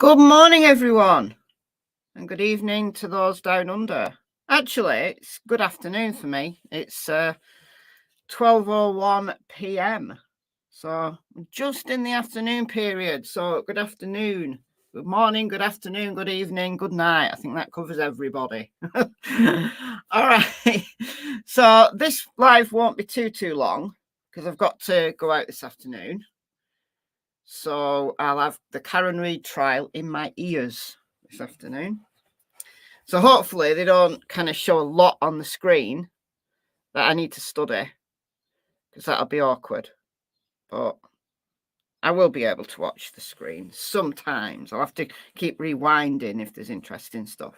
Good morning, everyone, and good evening to those down under. Actually, it's good afternoon for me. It's 12:01 p.m. So I'm just in the afternoon period. So good afternoon, good morning, good afternoon, good evening, good night. I think that covers everybody. All right. So this live won't be too long because I've got to go out this afternoon. So I'll have the Karen Reid trial in my ears this afternoon. So hopefully they don't kind of show a lot on the screen that I need to study, because that'll be awkward. But I will be able to watch the screen sometimes. I'll have to keep rewinding if there's interesting stuff.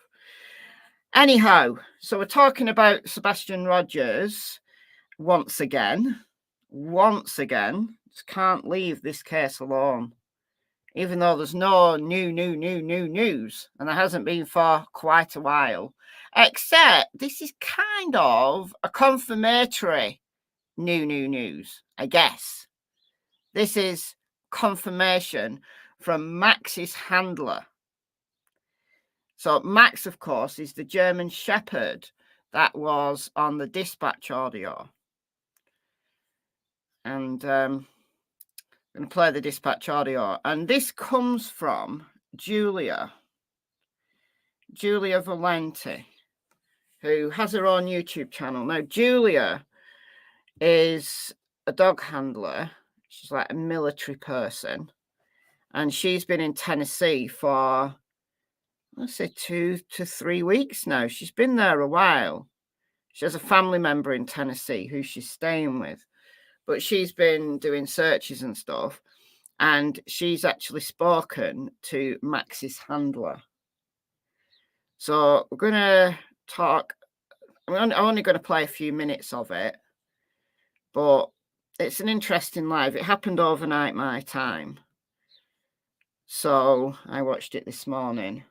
Anyhow, so we're talking about Sebastian Rogers once again. Just can't leave this case alone. Even though there's no new news, and there hasn't been for quite a while, except this is kind of a confirmatory new news, I guess. This is confirmation from Max's handler. So Max, of course, is the German Shepherd that was on the dispatch audio. And I'm going to play the dispatch audio, and this comes from Julia Valenti, who has her own YouTube channel. Now, Julia is a dog handler. She's like a military person, and she's been in Tennessee for, let's say, 2 to 3 weeks now. She's been there a while. She has a family member in Tennessee who she's staying with, but she's been doing searches and stuff, and she's actually spoken to Max's handler. So we're going to talk. I'm only going to play a few minutes of it, but it's an interesting live. It happened overnight my time. So I watched it this morning,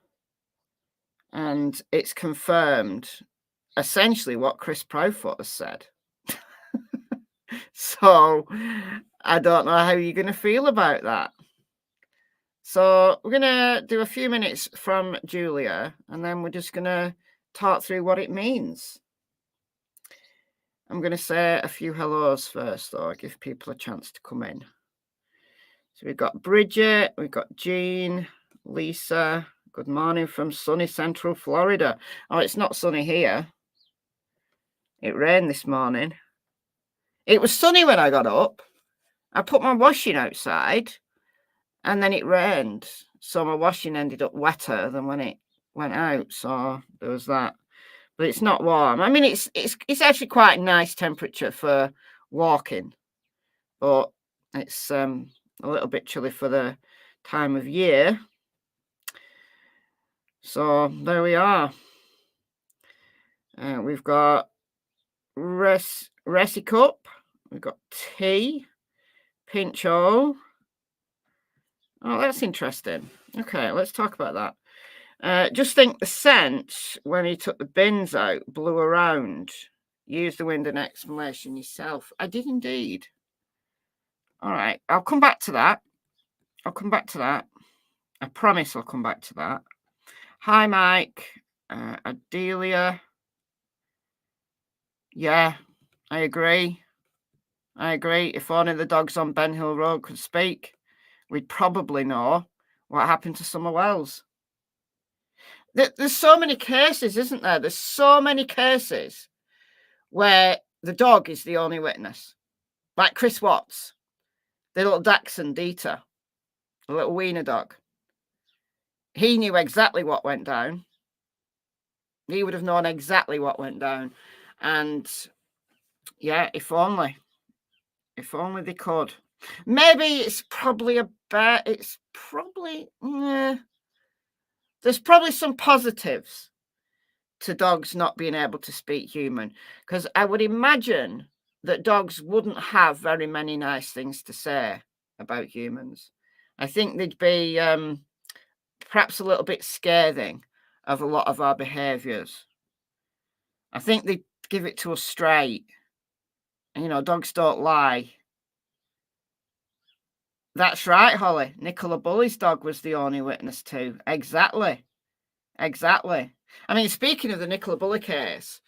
and it's confirmed essentially what Chris Proudfoot has said. So I don't know how you're going to feel about that. So we're going to do a few minutes from Julia, and then we're just going to talk through what it means. I'm going to say a few hellos first, though, give people a chance to come in. So we've got Bridget, we've got Jean, Lisa. Good morning from sunny Central Florida. Oh, it's not sunny here. It rained this morning. It was sunny when I got up. I put my washing outside, and then it rained. So my washing ended up wetter than when it went out. So there was that. But it's not warm. I mean, it's actually quite a nice temperature for walking, but it's a little bit chilly for the time of year. So there we are. We've got Resi Cup. We've got tea, Pincho. Oh, that's interesting. Okay, let's talk about that. Just think the scent when he took the bins out blew around. Use the wind and explanation yourself. I did indeed. All right, I'll come back to that. I promise I'll come back to that. Hi, Mike. Adelia. Yeah, I agree. If only the dogs on Ben Hill Road could speak, we'd probably know what happened to Summer Wells. There's so many cases, isn't there? There's so many cases where the dog is the only witness. Like Chris Watts, the little Dachshund Dieter, the little wiener dog. He knew exactly what went down. He would have known exactly what went down. And yeah, if only they could. Maybe it's probably there's probably some positives to dogs not being able to speak human, because I would imagine that dogs wouldn't have very many nice things to say about humans. I think they'd be perhaps a little bit scathing of a lot of our behaviours. I think they'd give it to us straight. You know, dogs don't lie. That's right, Holly. Nicola Bully's dog was the only witness too. Exactly. Exactly. I mean, speaking of the Nicola Bully case,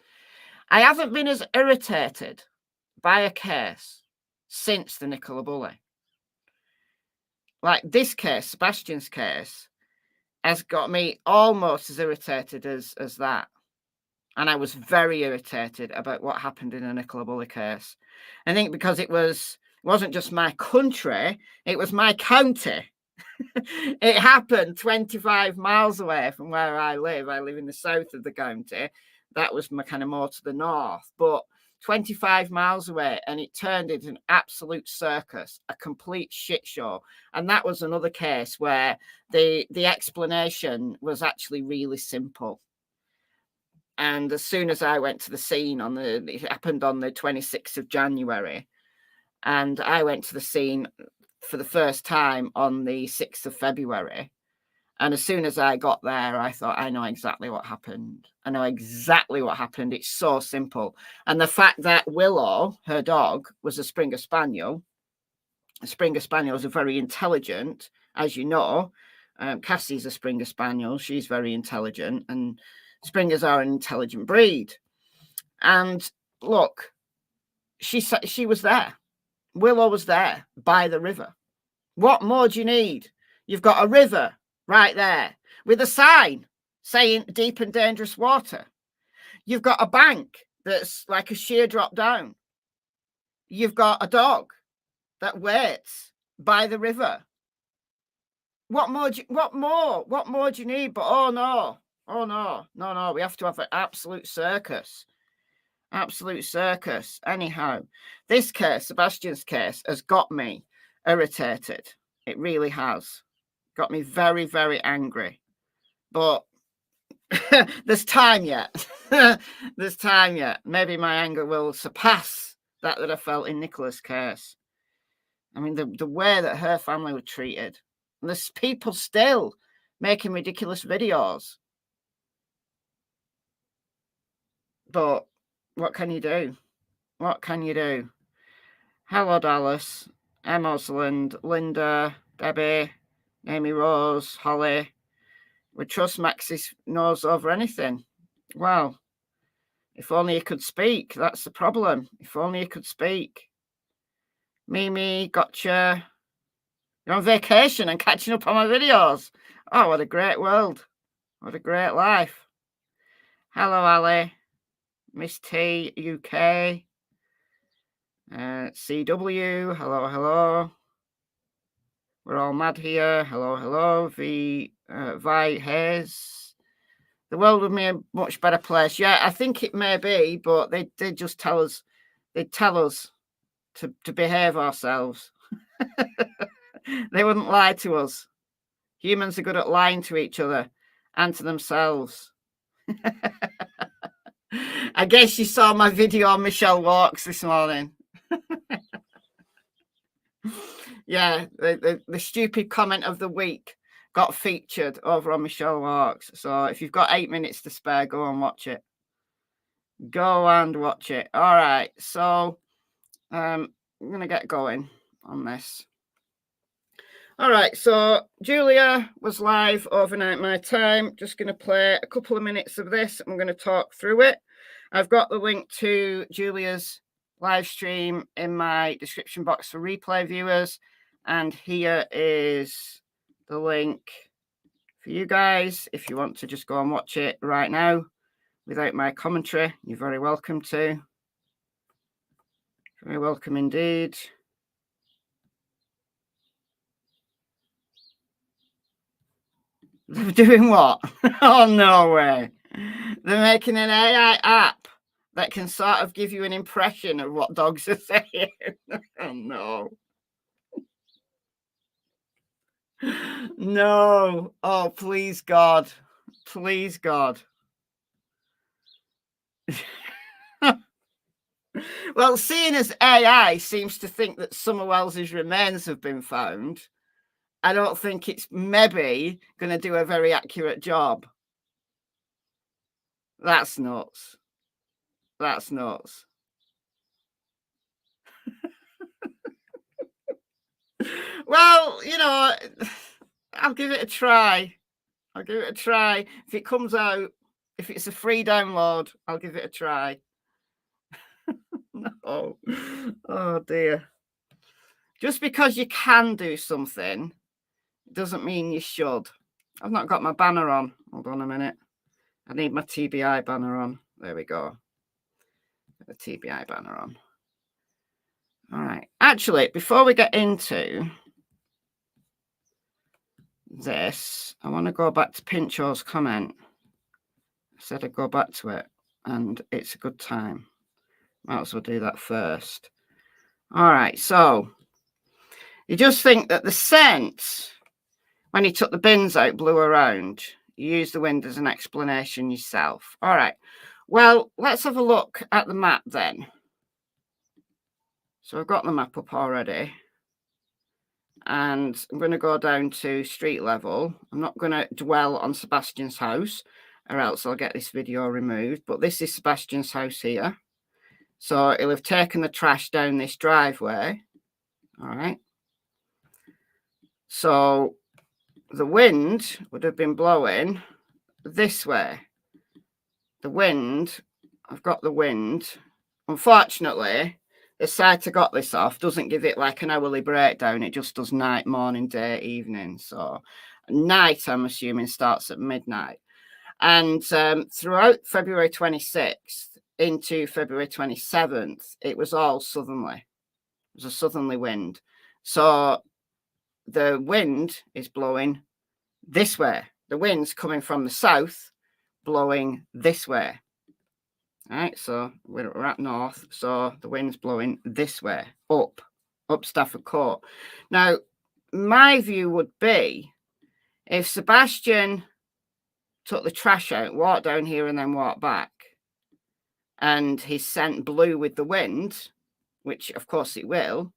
I haven't been as irritated by a case since the Nicola Bully. Like this case, Sebastian's case, has got me almost as irritated as that. And I was very irritated about what happened in the Nicola Bully case. I think because it wasn't just my country, it was my county. It happened 25 miles away from where I live. I live in the south of the county. That was my kind of more to the north, but 25 miles away, and it turned into an absolute circus, a complete shit show. And that was another case where the explanation was actually really simple. And as soon as I went to the scene it happened on the 26th of January, and I went to the scene for the first time on the 6th of February. And as soon as I got there, I thought, I know exactly what happened. I know exactly what happened. It's so simple. And the fact that Willow, her dog, was a Springer Spaniel. Springer Spaniels are very intelligent, as you know. Cassie's a Springer Spaniel. She's very intelligent. And Springers are an intelligent breed. And look, she was there. Willow was there by the river. What more do you need? You've got a river right there with a sign saying deep and dangerous water. You've got a bank that's like a sheer drop down. You've got a dog that waits by the river. What more do you need? But oh no, we have to have an absolute circus. Absolute circus. Anyhow, this case, Sebastian's case, has got me irritated. It really has. Got me very, very angry. But there's time yet. There's time yet. Maybe my anger will surpass that I felt in Nicola's case. I mean, the way that her family were treated. And there's people still making ridiculous videos. But what can you do? What can you do? Hello, Dallas, Em Osland, Linda, Debbie, Amy Rose, Holly. We trust Max's nose over anything. Well, if only he could speak. That's the problem. If only he could speak. Mimi, gotcha. You're on vacation and catching up on my videos. Oh, what a great world. What a great life. Hello, Ali. Miss T, UK. CW, hello. We're all mad here. Hello. Vi Hayes. The world would be a much better place. Yeah, I think it may be, but they just tell us, to behave ourselves. They wouldn't lie to us. Humans are good at lying to each other and to themselves. I guess you saw my video on Michelle Walks this morning. Yeah, the stupid comment of the week got featured over on Michelle Walks. So if you've got 8 minutes to spare, go and watch it. Go and watch it. All right. So I'm going to get going on this. All right. So Julia was live overnight my time. Just going to play a couple of minutes of this. I'm going to talk through it. I've got the link to Julia's live stream in my description box for replay viewers. And here is the link for you guys. If you want to just go and watch it right now without my commentary, you're very welcome to. Very welcome indeed. They're doing what? Oh, no way. They're making an AI app that can sort of give you an impression of what dogs are saying. Oh, no. No. Oh, please, God. Please, God. Well, seeing as AI seems to think that Summer Wells's remains have been found, I don't think it's maybe going to do a very accurate job. That's nuts. That's nuts. Well, you know, I'll give it a try. I'll give it a try. If it comes out, if it's a free download, I'll give it a try. No. Oh dear. Just because you can do something doesn't mean you should. I've not got my banner on. Hold on a minute. I need my TBI banner on. There we go. Get the TBI banner on. All right. Actually, before we get into this, I want to go back to Pincho's comment. I said I'd go back to it, and it's a good time. Might as well do that first. All right. So you just think that the scent, when he took the bins out, blew around. You use the wind as an explanation yourself. All right. Well, let's have a look at the map then. So I've got the map up already. And I'm going to go down to street level. I'm not going to dwell on Sebastian's house, or else I'll get this video removed. But this is Sebastian's house here. So he'll have taken the trash down this driveway. All right. So the wind would have been blowing this way. The wind, I've got the wind. Unfortunately, the site I got this off doesn't give it like an hourly breakdown. It just does night, morning, day, evening. So night, I'm assuming, starts at midnight. And throughout February 26th into February 27th, it was all southerly. It was a southerly wind. So the wind is blowing this way. The wind's coming from the south, blowing this way. All right, so we're at north, so the wind's blowing this way, up Stafford Court. Now, my view would be, if Sebastian took the trash out, walked down here and then walked back, and his scent blew with the wind, which of course it will,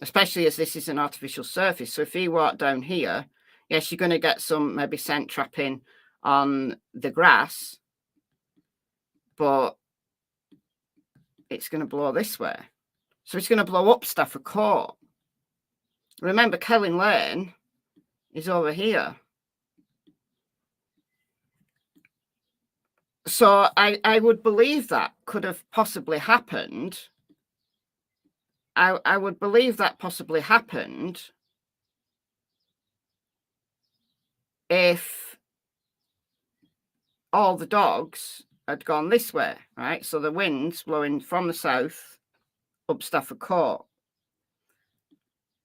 especially as this is an artificial surface. So if he walked down here, yes, you're going to get some maybe scent trapping on the grass, but it's going to blow this way. So it's going to blow up Stafford Court. Remember, Kelling Lane is over here. So I would believe that could have possibly happened. I would believe that possibly happened if all the dogs had gone this way, right? So the wind's blowing from the south up Stafford Court.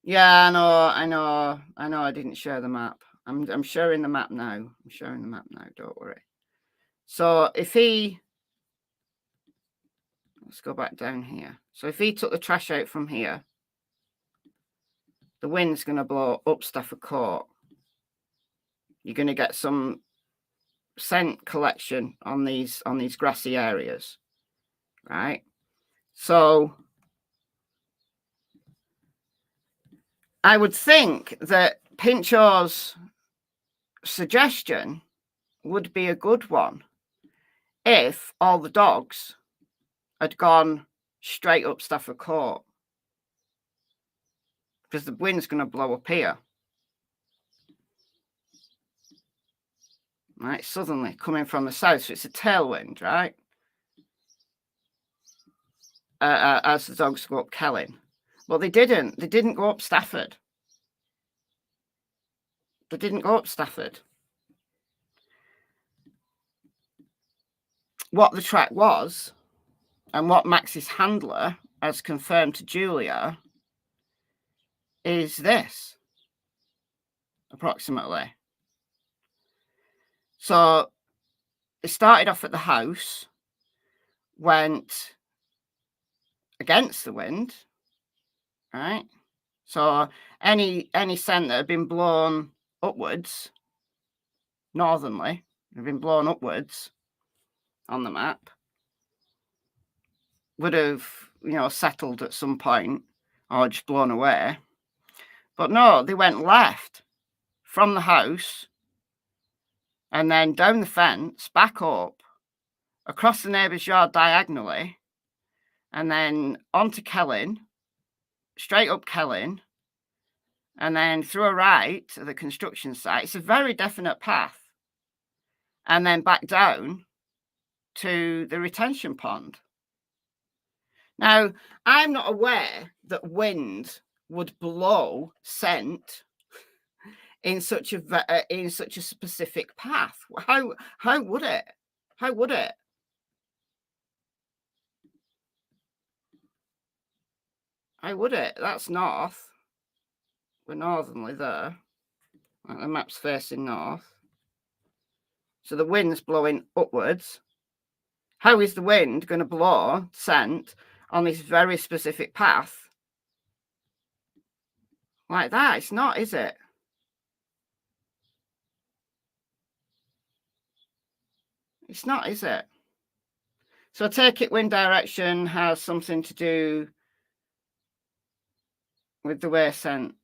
Yeah, I know. I didn't share the map. I'm sharing the map now. I'm sharing the map now. Don't worry. So if he, let's go back down here. So if he took the trash out from here, the wind's going to blow up Stafford Court. You're going to get some scent collection on these grassy areas, right? So I would think that Pincho's suggestion would be a good one if all the dogs had gone straight up Stafford Court, because the wind's going to blow up here. Right, southerly, coming from the south, so it's a tailwind, right? As the dogs go up Kelling. Well, they didn't. They didn't go up Stafford. They didn't go up Stafford. What the track was, and what Max's handler has confirmed to Julia, is this, approximately. So it started off at the house, went against the wind, right? So any scent that had been blown upwards, northernly, had been blown upwards on the map, would have, settled at some point or just blown away. But no, they went left from the house and then down the fence, back up, across the neighbour's yard diagonally, and then onto Kelling, straight up Kelling, and then through a right to the construction site. It's a very definite path. And then back down to the retention pond. Now, I'm not aware that wind would blow scent in such a specific path. How would it? How would it? How would it? That's north. We're northerly there. The map's facing north. So the wind's blowing upwards. How is the wind going to blow scent on this very specific path like that? It's not, is it? It's not, is it? So I take it wind direction has something to do with the way scent.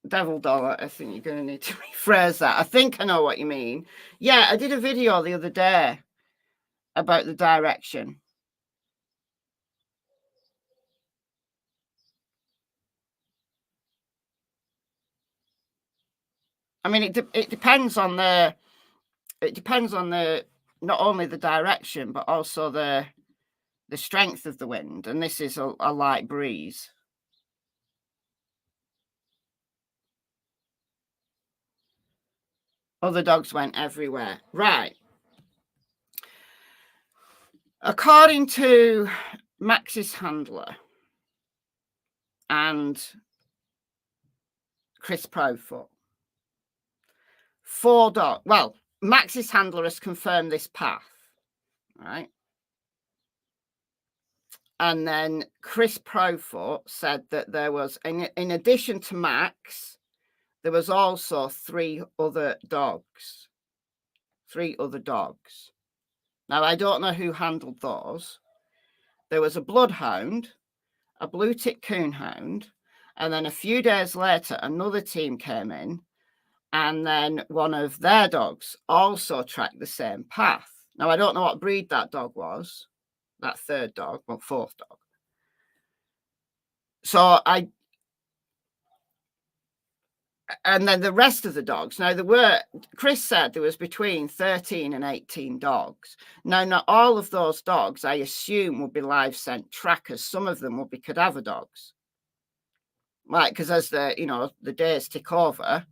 Devil dollar, I think you're going to need to rephrase that. I think I know what you mean. Yeah, I did a video the other day about the direction. I mean, it depends on the not only the direction but also the strength of the wind, and this is a light breeze. Other dogs went everywhere. Right. According to Max's handler and Chris Profoot, 4 dogs. Well, Max's handler has confirmed this path, right? And then Chris Profoot said that there was, in addition to Max, there was also 3 other dogs. 3 other dogs. Now, I don't know who handled those. There was a bloodhound, a blue tick coonhound, and then a few days later, another team came in, and then one of their dogs also tracked the same path. Now, I don't know what breed that dog was, that 3rd dog, well, 4th dog. So and then the rest of the dogs. Now, Chris said there was between 13 and 18 dogs. Now, not all of those dogs, I assume, will be live scent trackers. Some of them will be cadaver dogs. Right, because as the days tick over,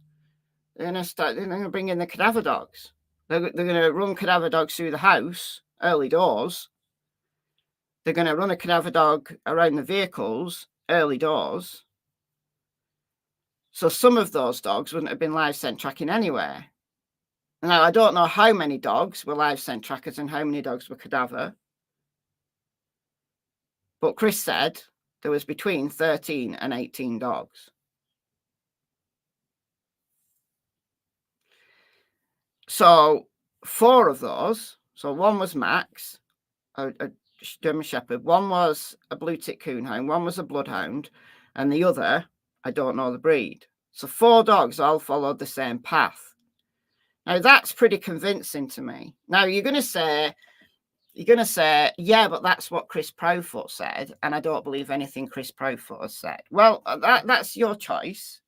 they're going to bring in the cadaver dogs. They're going to run cadaver dogs through the house, early doors. They're going to run a cadaver dog around the vehicles, early doors. So some of those dogs wouldn't have been live scent tracking anywhere. Now, I don't know how many dogs were live scent trackers and how many dogs were cadaver. But Chris said there was between 13 and 18 dogs. So 4 of those, so one was Max, a German Shepherd, one was a blue tick coonhound, one was a bloodhound, and the other, I don't know the breed. So 4 dogs all followed the same path. Now, that's pretty convincing to me. Now, you're going to say, yeah, but that's what Chris Profoot said, and I don't believe anything Chris Profoot has said. Well, that's your choice.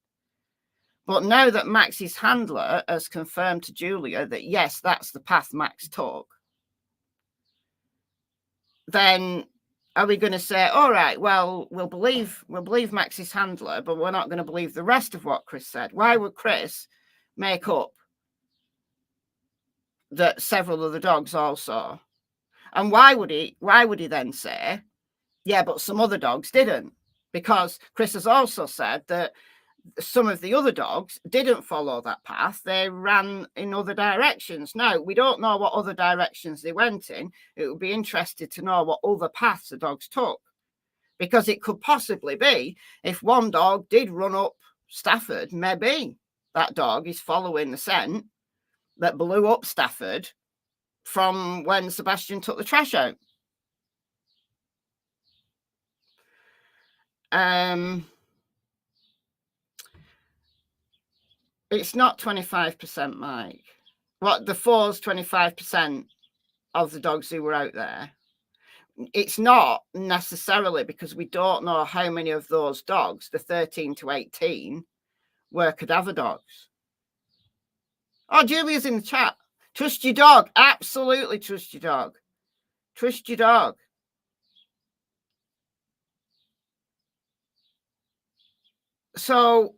But now that Max's handler has confirmed to Julia that, yes, that's the path Max took, then are we going to say, all right, well, we'll believe Max's handler, but we're not going to believe the rest of what Chris said? Why would Chris make up that several of the dogs also? And why would he then say, yeah, but some other dogs didn't? Because Chris has also said that some of the other dogs didn't follow that path. They ran in other directions. Now, we don't know what other directions they went in. It would be interesting to know what other paths the dogs took, because it could possibly be, if one dog did run up Stafford, maybe that dog is following the scent that blew up Stafford from when Sebastian took the trash out. It's not 25%, Mike. What, the 4's 25% of the dogs who were out there? It's not necessarily, because we don't know how many of those dogs, the 13 to 18, were cadaver dogs. Oh, Julia's in the chat. Trust your dog. Absolutely trust your dog. Trust your dog. So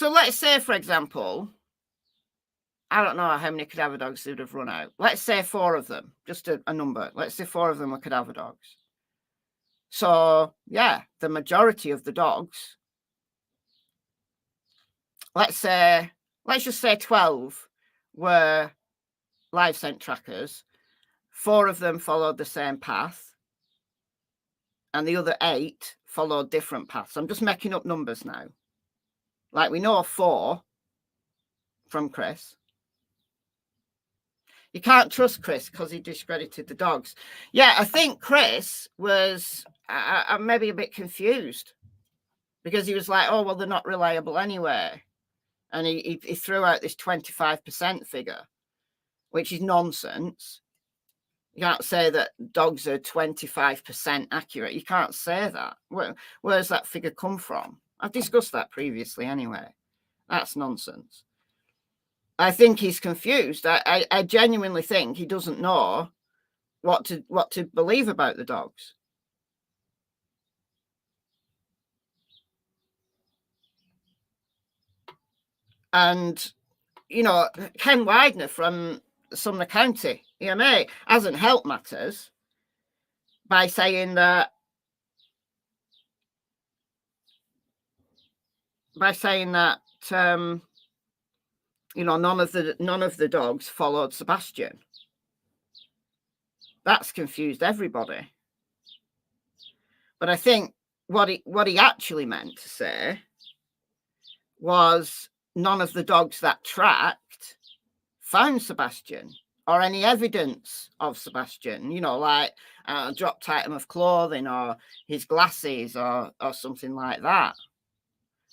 let's say, for example, I don't know how many cadaver dogs they would have run out. Let's say 4 of them, just a number. Let's say 4 of them were cadaver dogs. So, yeah, the majority of the dogs, let's just say 12 were live scent trackers. 4 of them followed the same path, and the other 8 followed different paths. I'm just making up numbers now. Like, we know 4 from Chris. You can't trust Chris because he discredited the dogs. Yeah, I think Chris was maybe a bit confused because he was like, oh, well, they're not reliable anyway. And he threw out this 25% figure, which is nonsense. You can't say that dogs are 25% accurate. You can't say that. Where's that figure come from? I've discussed that previously anyway. That's nonsense. I think he's confused. I genuinely think he doesn't know what to believe about the dogs. And, you know, Ken Widener from Sumner County EMA hasn't helped matters by saying that you know, none of the dogs followed Sebastian. That's confused everybody. But I think what he actually meant to say was none of the dogs that tracked found Sebastian or any evidence of Sebastian, you know, like a dropped item of clothing or his glasses or something like that.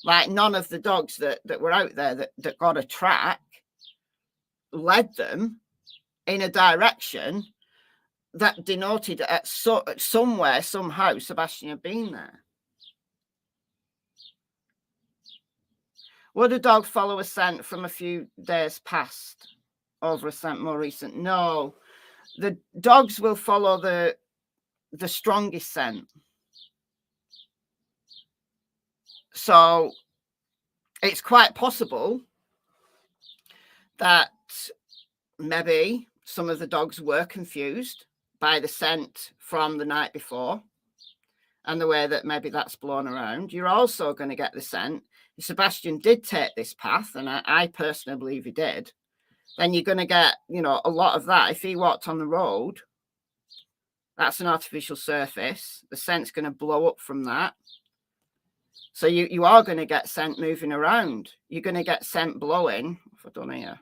Like, none of the dogs that were out there that got a track led them in a direction that denoted at somewhere, somehow, Sebastian had been there. Would a dog follow a scent from a few days past over a scent more recent? No. The dogs will follow the strongest scent. So it's quite possible that maybe some of the dogs were confused by the scent from the night before and the way that maybe that's blown around. You're also going to get the scent. If Sebastian did take this path, and I personally believe he did, then you're going to get, you know, a lot of that. If he walked on the road, that's an artificial surface. The scent's going to blow up from that. So you are going to get scent moving around. You're going to get scent blowing. If I done here,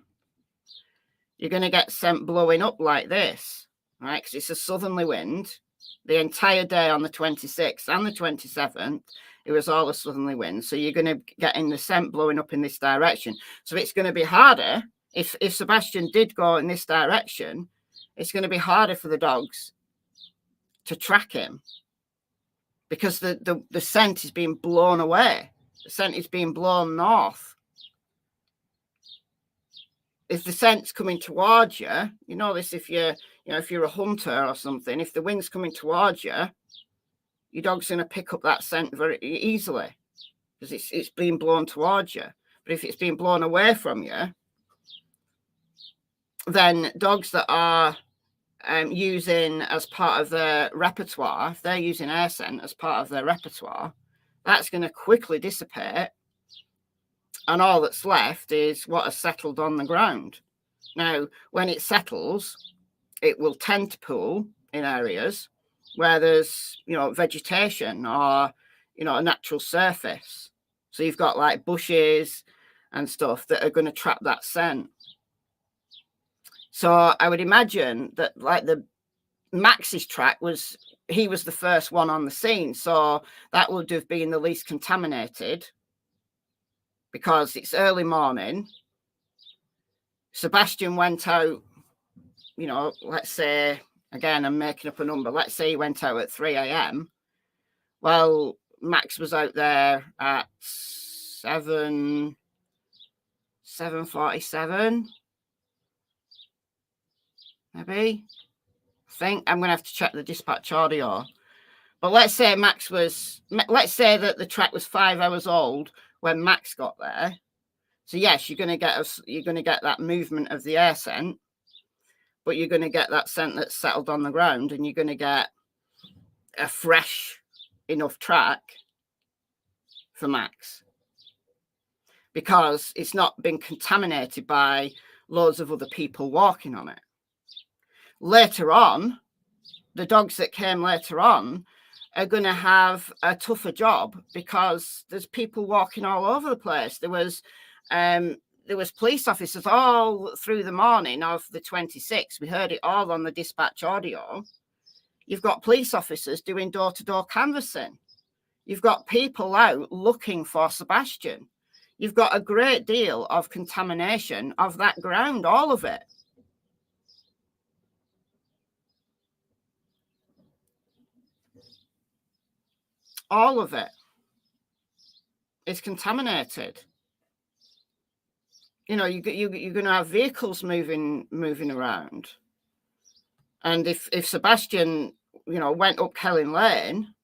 you're going to get scent blowing up like this, right? Because it's a southerly wind. The entire day on the 26th and the 27th, it was all a southerly wind. So you're going to get in the scent blowing up in this direction. So it's going to be harder. If Sebastian did go in this direction, it's going to be harder for the dogs to track him because the scent is being blown away. The scent is being blown north. If the scent's coming towards you, you know this if you're a hunter or something, if the wind's coming towards you, your dog's going to pick up that scent very easily because it's being blown towards you. But if it's being blown away from you, then dogs that are using as part of their repertoire, if they're using air scent as part of their repertoire, that's going to quickly dissipate. And all that's left is what has settled on the ground. Now, when it settles, it will tend to pool in areas where there's, you know, vegetation or, you know, a natural surface. So you've got like bushes and stuff that are going to trap that scent. So I would imagine that like the Max's track he was the first one on the scene. So that would have been the least contaminated because it's early morning. Sebastian went out you know, let's say, again, I'm making up a number. Let's say he went out at 3 a.m. Well, Max was out there at 7:47, maybe. I think I'm going to have to check the dispatch audio. But let's say let's say that the track was 5 hours old when Max got there. So yes, you're going to get that movement of the air scent, but you're going to get that scent that's settled on the ground, and you're going to get a fresh enough track for Max because it's not been contaminated by loads of other people walking on it. Later on, the dogs that came later on are going to have a tougher job because there's people walking all over the place. There was police officers all through the morning of the 26th. We heard it all on the dispatch audio. You've got police officers doing door-to-door canvassing. You've got people out looking for Sebastian. You've got a great deal of contamination of that ground, all of it. All of it is contaminated. You know, you're going to have vehicles moving around. And if Sebastian, you know, went up Kelling Lane,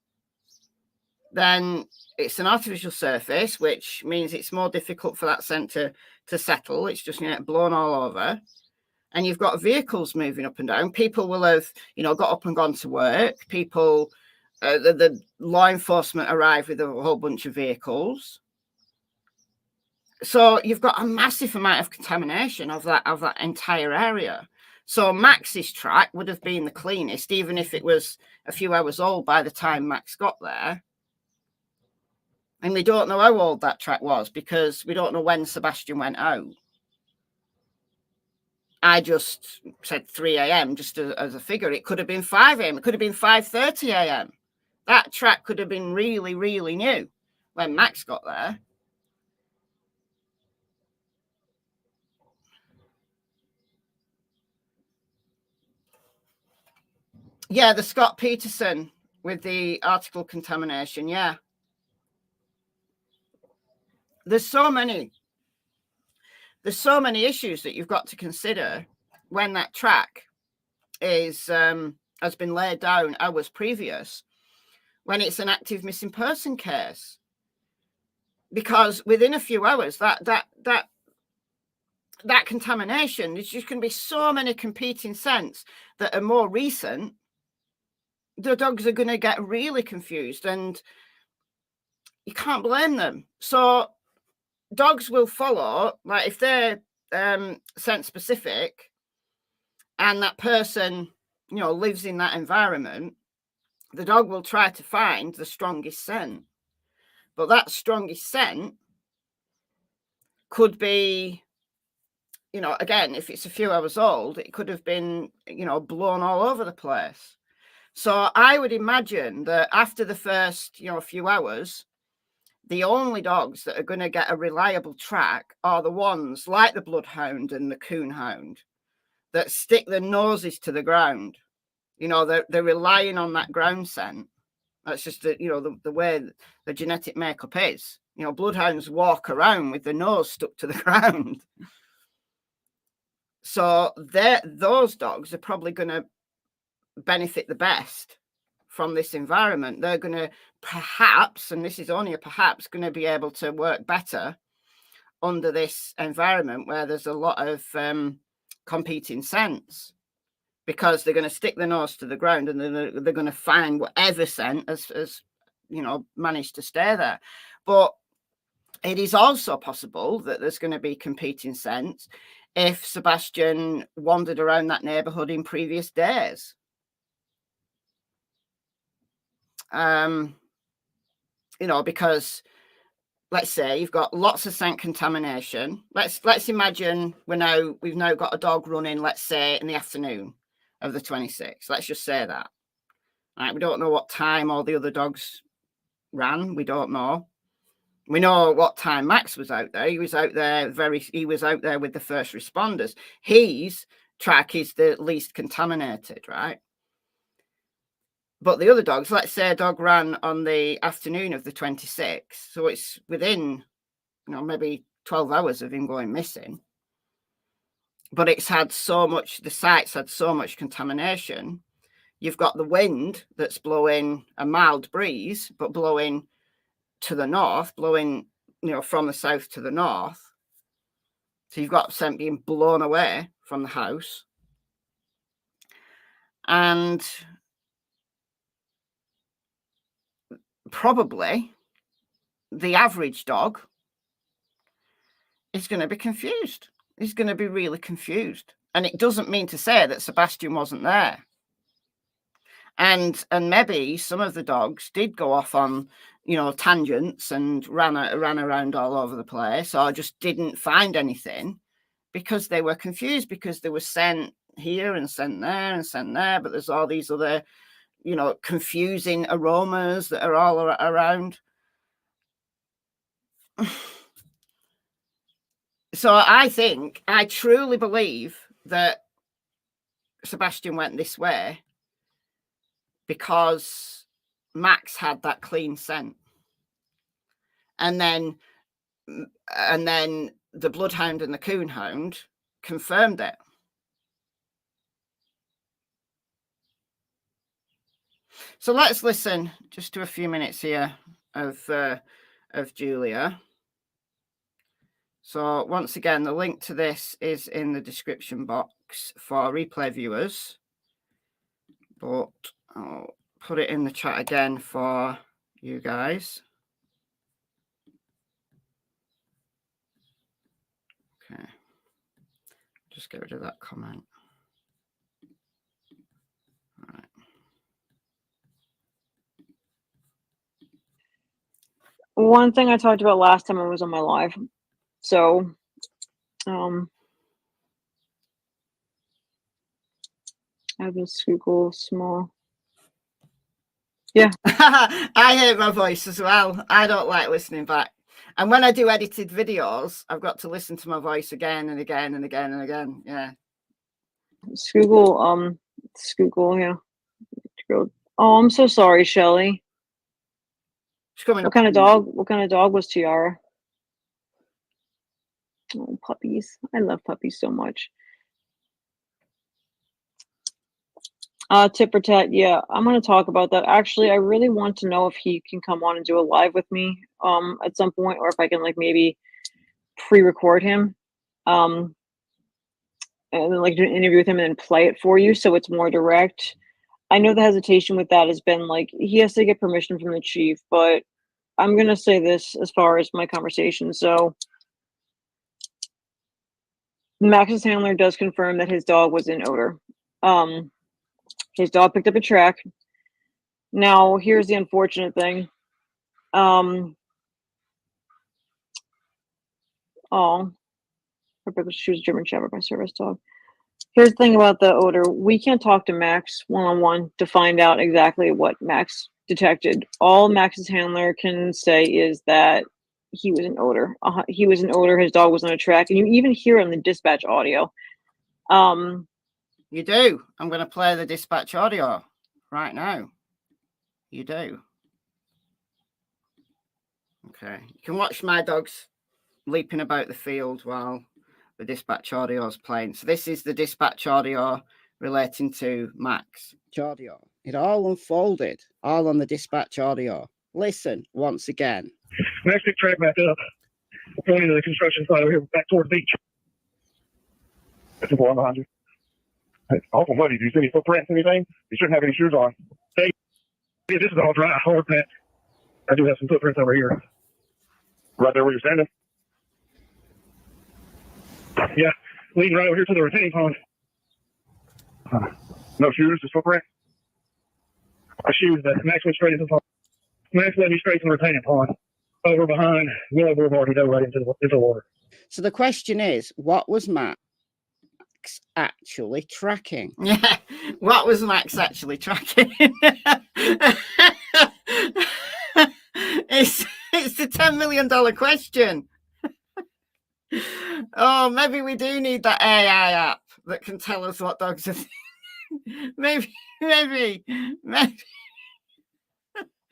then it's an artificial surface, which means it's more difficult for that scent to settle. It's just going to get blown all over. And you've got vehicles moving up and down. People will have, you know, got up and gone to work. People, the law enforcement arrived with a whole bunch of vehicles. So you've got a massive amount of contamination of that entire area. So Max's track would have been the cleanest, even if it was a few hours old by the time Max got there. And we don't know how old that track was because we don't know when Sebastian went out. I just said 3 a.m. just as a figure. It could have been 5 a.m. It could have been 5:30 a.m. That track could have been really, really new when Max got there. Yeah, the Scott Peterson with the article contamination. Yeah. There's so many issues that you've got to consider when that track is has been laid down hours previous, when it's an active missing person case, because within a few hours that contamination, there's just going to be so many competing scents that are more recent. The dogs are going to get really confused, and you can't blame them. So dogs will follow, like if they're scent specific and that person, you know, lives in that environment, the dog will try to find the strongest scent. But that strongest scent could be, you know, again, if it's a few hours old, it could have been, you know, blown all over the place. So I would imagine that after the first, you know, few hours, the only dogs that are going to get a reliable track are the ones like the bloodhound and the coonhound that stick their noses to the ground. You know, they're relying on that ground scent. That's just the way the genetic makeup is. You know, bloodhounds walk around with their nose stuck to the ground. So those dogs are probably going to benefit the best from this environment. They're going to perhaps, and this is only a perhaps, going to be able to work better under this environment where there's a lot of competing scents, because they're going to stick their nose to the ground and they're going to find whatever scent has you know, managed to stay there. But it is also possible that there's going to be competing scents if Sebastian wandered around that neighborhood in previous days. You know, because let's say you've got lots of scent contamination. Let's imagine we've now got a dog running, let's say in the afternoon of the 26th. Let's just say that. Right, we don't know what time all the other dogs ran. We don't know. We know what time Max was out there. He was out there with the first responders. He's track is the least contaminated, right? But the other dogs, let's say a dog ran on the afternoon of the 26th, so it's within, maybe 12 hours of him going missing. But it's had so much, the site's had so much contamination. You've got the wind that's blowing a mild breeze, but blowing to the north, blowing, from the south to the north. So you've got scent being blown away from the house. And probably the average dog is going to be confused. He's going to be really confused. And it doesn't mean to say that Sebastian wasn't there. And maybe some of the dogs did go off on, tangents and ran around all over the place, or just didn't find anything because they were confused, because they were sent here and sent there and sent there. But there's all these other, confusing aromas that are all around. So I truly believe that Sebastian went this way because Max had that clean scent. And then the bloodhound and the coonhound confirmed it. So let's listen just to a few minutes here of Julia. So once again, the link to this is in the description box for replay viewers, but I'll put it in the chat again for you guys. Okay, just get rid of that comment. All right. One thing I talked about last time I was on my live. So, I have this Google small. Yeah. I hate my voice as well. I don't like listening back. And when I do edited videos, I've got to listen to my voice again and again and again and again. Yeah. Google, yeah. Oh, I'm so sorry, Shelly. What kind of dog was Tiara? Oh, puppies. I love puppies so much. Tit for tat, yeah, I'm going to talk about that. Actually, I really want to know if he can come on and do a live with me at some point, or if I can maybe pre-record him and then do an interview with him and then play it for you so it's more direct. I know the hesitation with that has been he has to get permission from the chief, but I'm going to say this as far as my conversation. So Max's handler does confirm that his dog was in odor. His dog picked up a track. Now, here's the unfortunate thing. She was a German Shepherd, my service dog. Here's the thing about the odor. We can't talk to Max one-on-one to find out exactly what Max detected. All Max's handler can say is that he was in odor. He was in odor. His dog was on a track. And you even hear it on the dispatch audio. You do. I'm going to play the dispatch audio right now. You do. Okay. You can watch my dogs leaping about the field while the dispatch audio is playing. So this is the dispatch audio relating to Max. Audio. It all unfolded, all on the dispatch audio. Listen once again. Max picked track back up, going into the construction site over here, back towards the beach. That's the one behind you. It's awful muddy. Do you see any footprints, anything? You shouldn't have any shoes on. Hey, this is all dry, hard plant. I do have some footprints over here. Right there where you're standing. Yeah, leading right over here to the retaining pond. No shoes, just footprint. My shoes, Max went straight into the pond. Max led me straight to the retaining pond. Over behind Willow Boulevard, he dove right into the water. So the question is, what was Max actually tracking? Yeah, what was Max actually tracking? It's the $10 million question. Oh, maybe we do need that AI app that can tell us what dogs are. maybe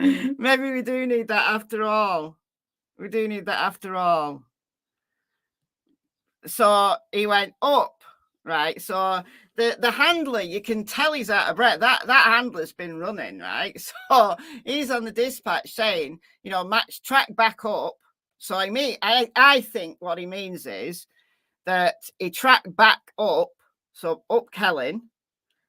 we do need that after all. We do need that after all. So he went up, right? So the handler, you can tell he's out of breath. That handler's been running, right? So he's on the dispatch saying, you know, Max, track back up. So I think what he means is that he tracked back up, so up Kellen,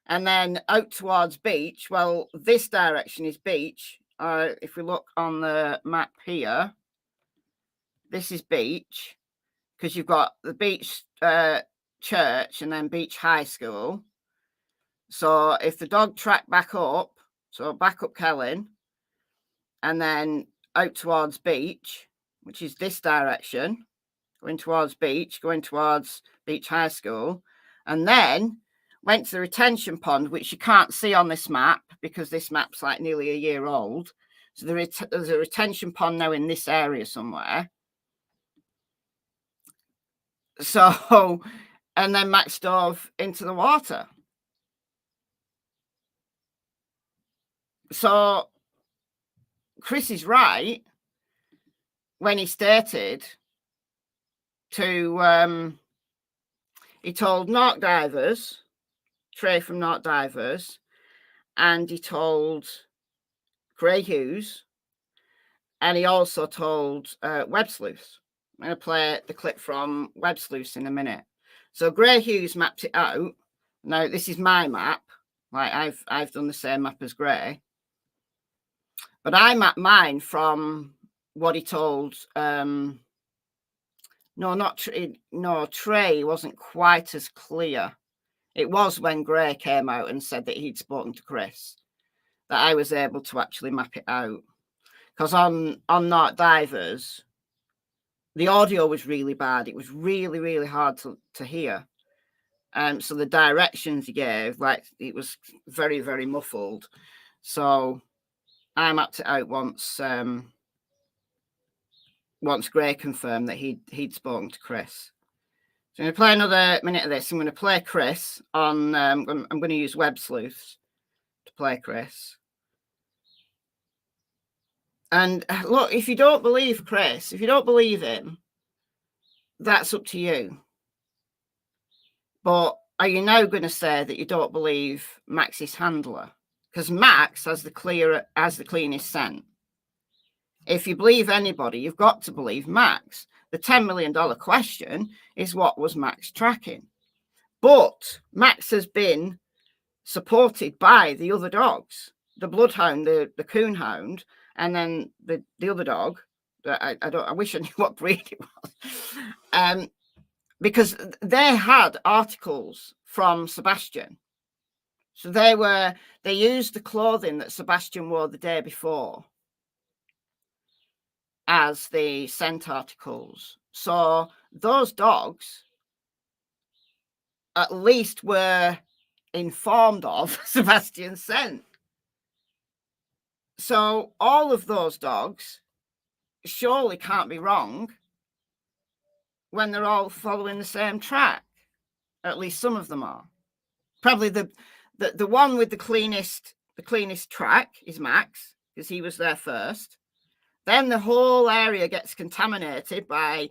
and then out towards beach. Well, this direction is beach. If we look on the map here, this is beach, because you've got the beach church and then beach high school. So if the dog tracked back up, so back up Kellen, and then out towards beach, which is this direction, going towards beach, going towards beach high school, and then went to the retention pond, which you can't see on this map because this map's like nearly a year old. So there's a retention pond now in this area somewhere. So, and then Max dove into the water. So Chris is right when he stated to, he told Narc Divers, Trey from Narc Divers, and he told Gray Hughes, and he also told Web Sleuths. I'm going to play the clip from Web Sleuths in a minute. So Gray Hughes mapped it out. Now, this is my map. Like I've done the same map as Gray. But I mapped mine from what he told. No, not Trey. No, Trey wasn't quite as clear. It was when Gray came out and said that he'd spoken to Chris that I was able to actually map it out. Because on Narc Divers, the audio was really bad. It was really, really hard to hear. So the directions he gave, like, it was very, very muffled. So I mapped it out once Gray confirmed that he'd spoken to Chris. So I'm going to play another minute of this. I'm going to play Chris on. I'm going to use Web Sleuths to play Chris. And look, if you don't believe Chris, if you don't believe him, that's up to you. But are you now going to say that you don't believe Max's handler? Because Max has the cleanest scent. If you believe anybody, you've got to believe Max. The $10 million question is, what was Max tracking? But Max has been supported by the other dogs, the bloodhound, the coonhound, and then the other dog. I wish I knew what breed it was. Because they had articles from Sebastian. So they used the clothing that Sebastian wore the day before as the scent articles. So those dogs at least were informed of Sebastian's scent. So all of those dogs surely can't be wrong when they're all following the same track. At least some of them are. Probably the one with the cleanest track is Max, because he was there first. Then the whole area gets contaminated by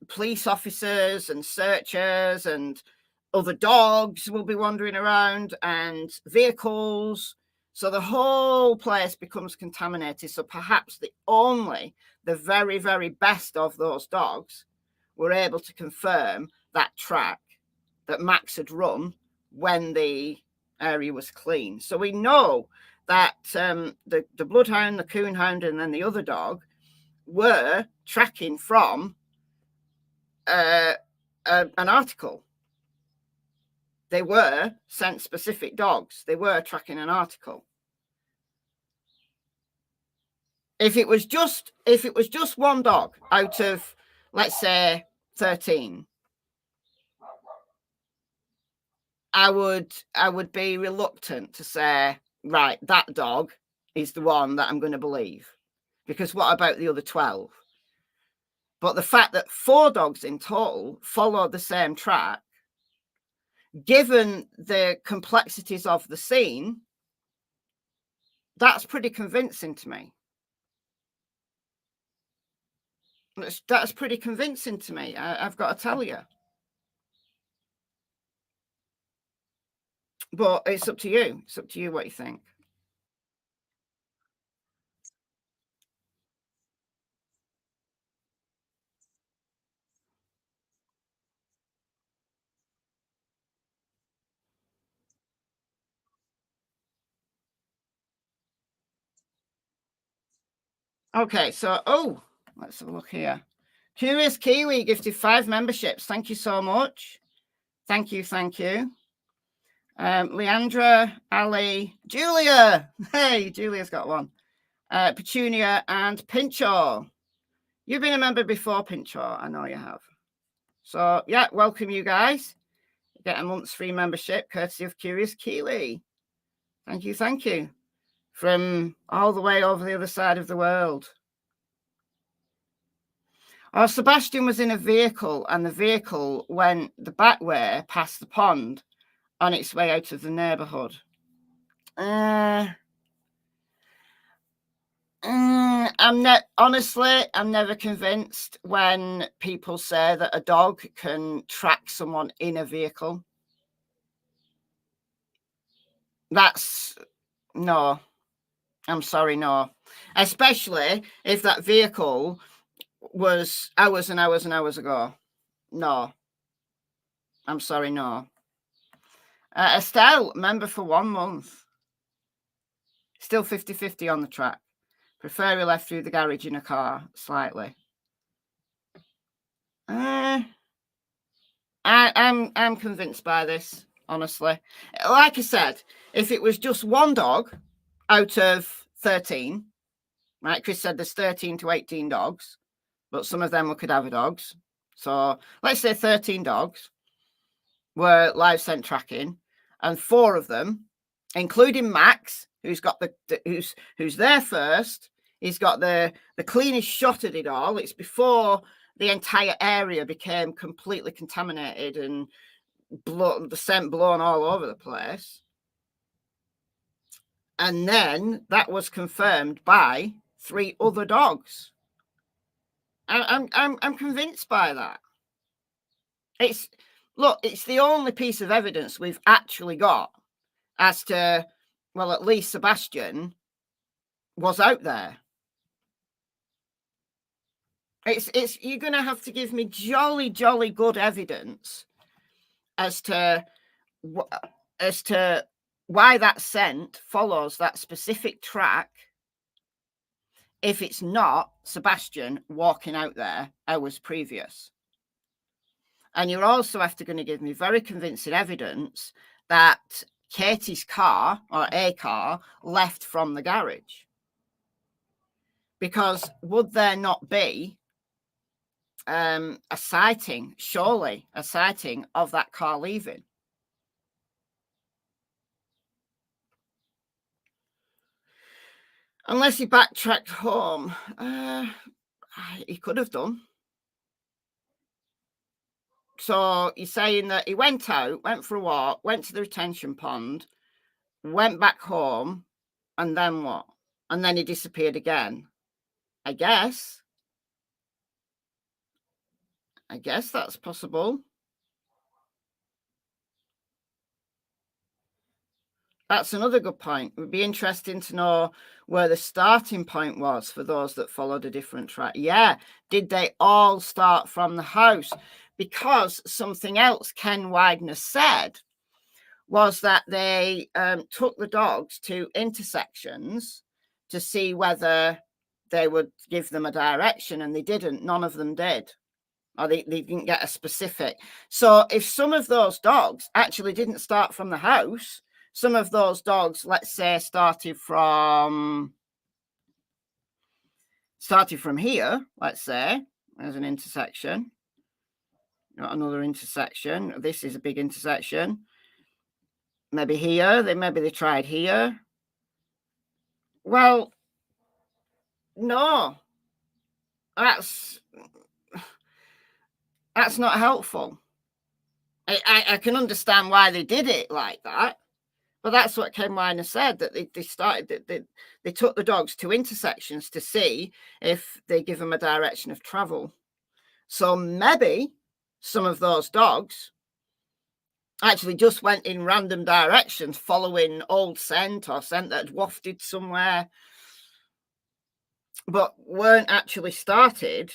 police officers and searchers, and other dogs will be wandering around and vehicles. So the whole place becomes contaminated. So perhaps the very, very best of those dogs were able to confirm that track that Max had run when the area was clean. So we know that the bloodhound, the coonhound, and then the other dog were tracking from an article. They were scent-specific dogs. They were tracking an article. If it was just one dog out of, let's say, 13, I would be reluctant to say, right, that dog is the one that I'm going to believe, because what about the other 12? But the fact that 4 dogs in total followed the same track given the complexities of the scene, that's pretty convincing to me. That's pretty convincing to me, I've got to tell you. But it's up to you. It's up to you what you think. Okay, so, let's have a look here. Curious Kiwi gifted 5 memberships. Thank you so much. Thank you, thank you. Leandra, Ali, Julia. Hey, Julia's got one. Petunia and Pincho. You've been a member before, Pincho. I know you have. So, yeah, welcome you guys. You get a month's free membership courtesy of Curious Kiwi. Thank you, thank you. From all the way over the other side of the world. Oh, Sebastian was in a vehicle, and the vehicle went the back way past the pond on its way out of the neighbourhood. Honestly, I'm never convinced when people say that a dog can track someone in a vehicle. No. I'm sorry, no. Especially if that vehicle was hours and hours and hours ago. No. I'm sorry, no. Estelle, member for 1 month. Still 50-50 on the track. Prefer he left through the garage in a car, slightly. I'm convinced by this, honestly. Like I said, if it was just one dog out of 13, right? Chris said there's 13 to 18 dogs, but some of them were cadaver dogs. So let's say 13 dogs were live scent tracking, and 4 of them, including Max, who's got who's there first, he's got the cleanest shot at it all. It's before the entire area became completely contaminated and the scent blown all over the place. And then that was confirmed by 3 other dogs. I'm convinced by that. It's the only piece of evidence we've actually got as to, well, at least Sebastian was out there. You're going to have to give me jolly good evidence as to why that scent follows that specific track if it's not Sebastian walking out there hours previous. And you're also going to give me very convincing evidence that Katie's car, or a car, left from the garage. Because would there not be a sighting, surely a sighting of that car leaving? Unless he backtracked home. He could have done. So you're saying that he went out, went for a walk, went to the retention pond, went back home, and then what? And then he disappeared again. I guess that's possible. That's another good point. It would be interesting to know where the starting point was for those that followed a different track. Yeah, did they all start from the house? Because something else Ken Widener said was that they took the dogs to intersections to see whether they would give them a direction, and they didn't. None of them did. Or they didn't get a specific. So if some of those dogs actually didn't start from the house, some of those dogs, let's say, started from here, let's say, there's an intersection. Got another intersection. This is a big intersection. Maybe here, maybe they tried here. Well, no. That's not helpful. I can understand why they did it like that, but that's what Ken Weiner said, that they started, they took the dogs to intersections to see if they give them a direction of travel. So maybe some of those dogs actually just went in random directions, following old scent or scent that had wafted somewhere, but weren't actually started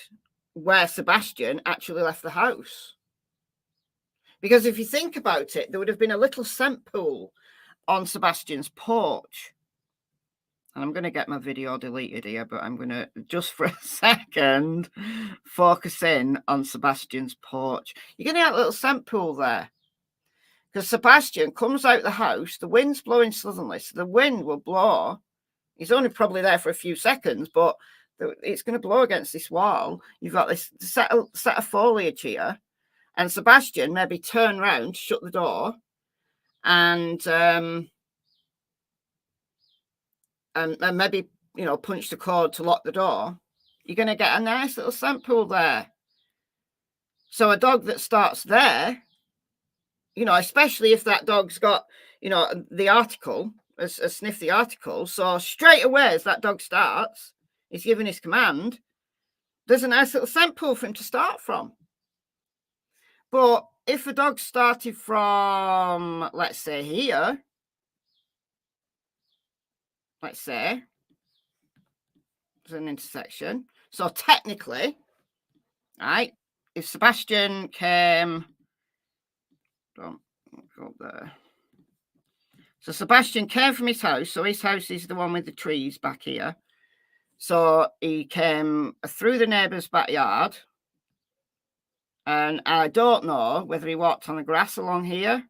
where Sebastian actually left the house. Because if you think about it, there would have been a little scent pool on Sebastian's porch. And I'm going to get my video deleted here, but I'm going to, just for a second, focus in on Sebastian's porch. You're going to get a little scent pool there. Because Sebastian comes out the house, the wind's blowing southerly, so the wind will blow. He's only probably there for a few seconds, but it's going to blow against this wall. You've got this set of foliage here. And Sebastian maybe turn round, shut the door, and maybe, you know, punch the cord to lock the door. You're going to get a nice little scent pool there. So a dog that starts there, you know, especially if that dog's got, you know, the article, a sniff the article. So straight away as that dog starts, he's giving his command, there's a nice little scent pool for him to start from. But if a dog started from, let's say here, let's say there's an intersection. So technically, right, if Sebastian came, don't go up there. So Sebastian came from his house. So his house is the one with the trees back here. So he came through the neighbour's backyard. And I don't know whether he walked on the grass along here.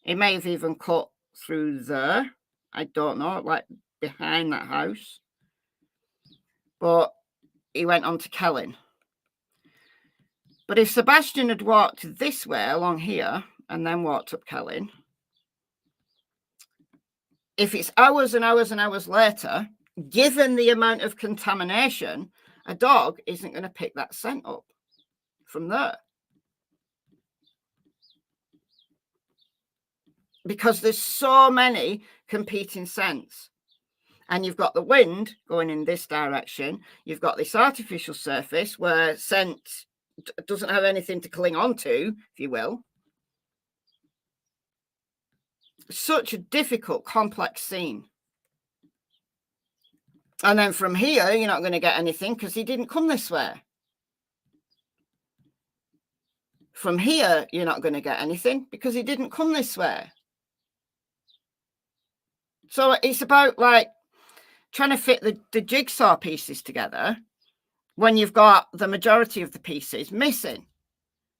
He may have even cut through there. I don't know, like behind that house. But he went on to Kelling. But if Sebastian had walked this way along here and then walked up Kelling, if it's hours and hours and hours later, given the amount of contamination, a dog isn't going to pick that scent up from there. Because there's so many competing scents. And you've got the wind going in this direction. You've got this artificial surface where scent doesn't have anything to cling on to, if you will. Such a difficult, complex scene. And then from here, you're not going to get anything because he didn't come this way. From here, you're not going to get anything because he didn't come this way. So it's about like trying to fit the jigsaw pieces together when you've got the majority of the pieces missing.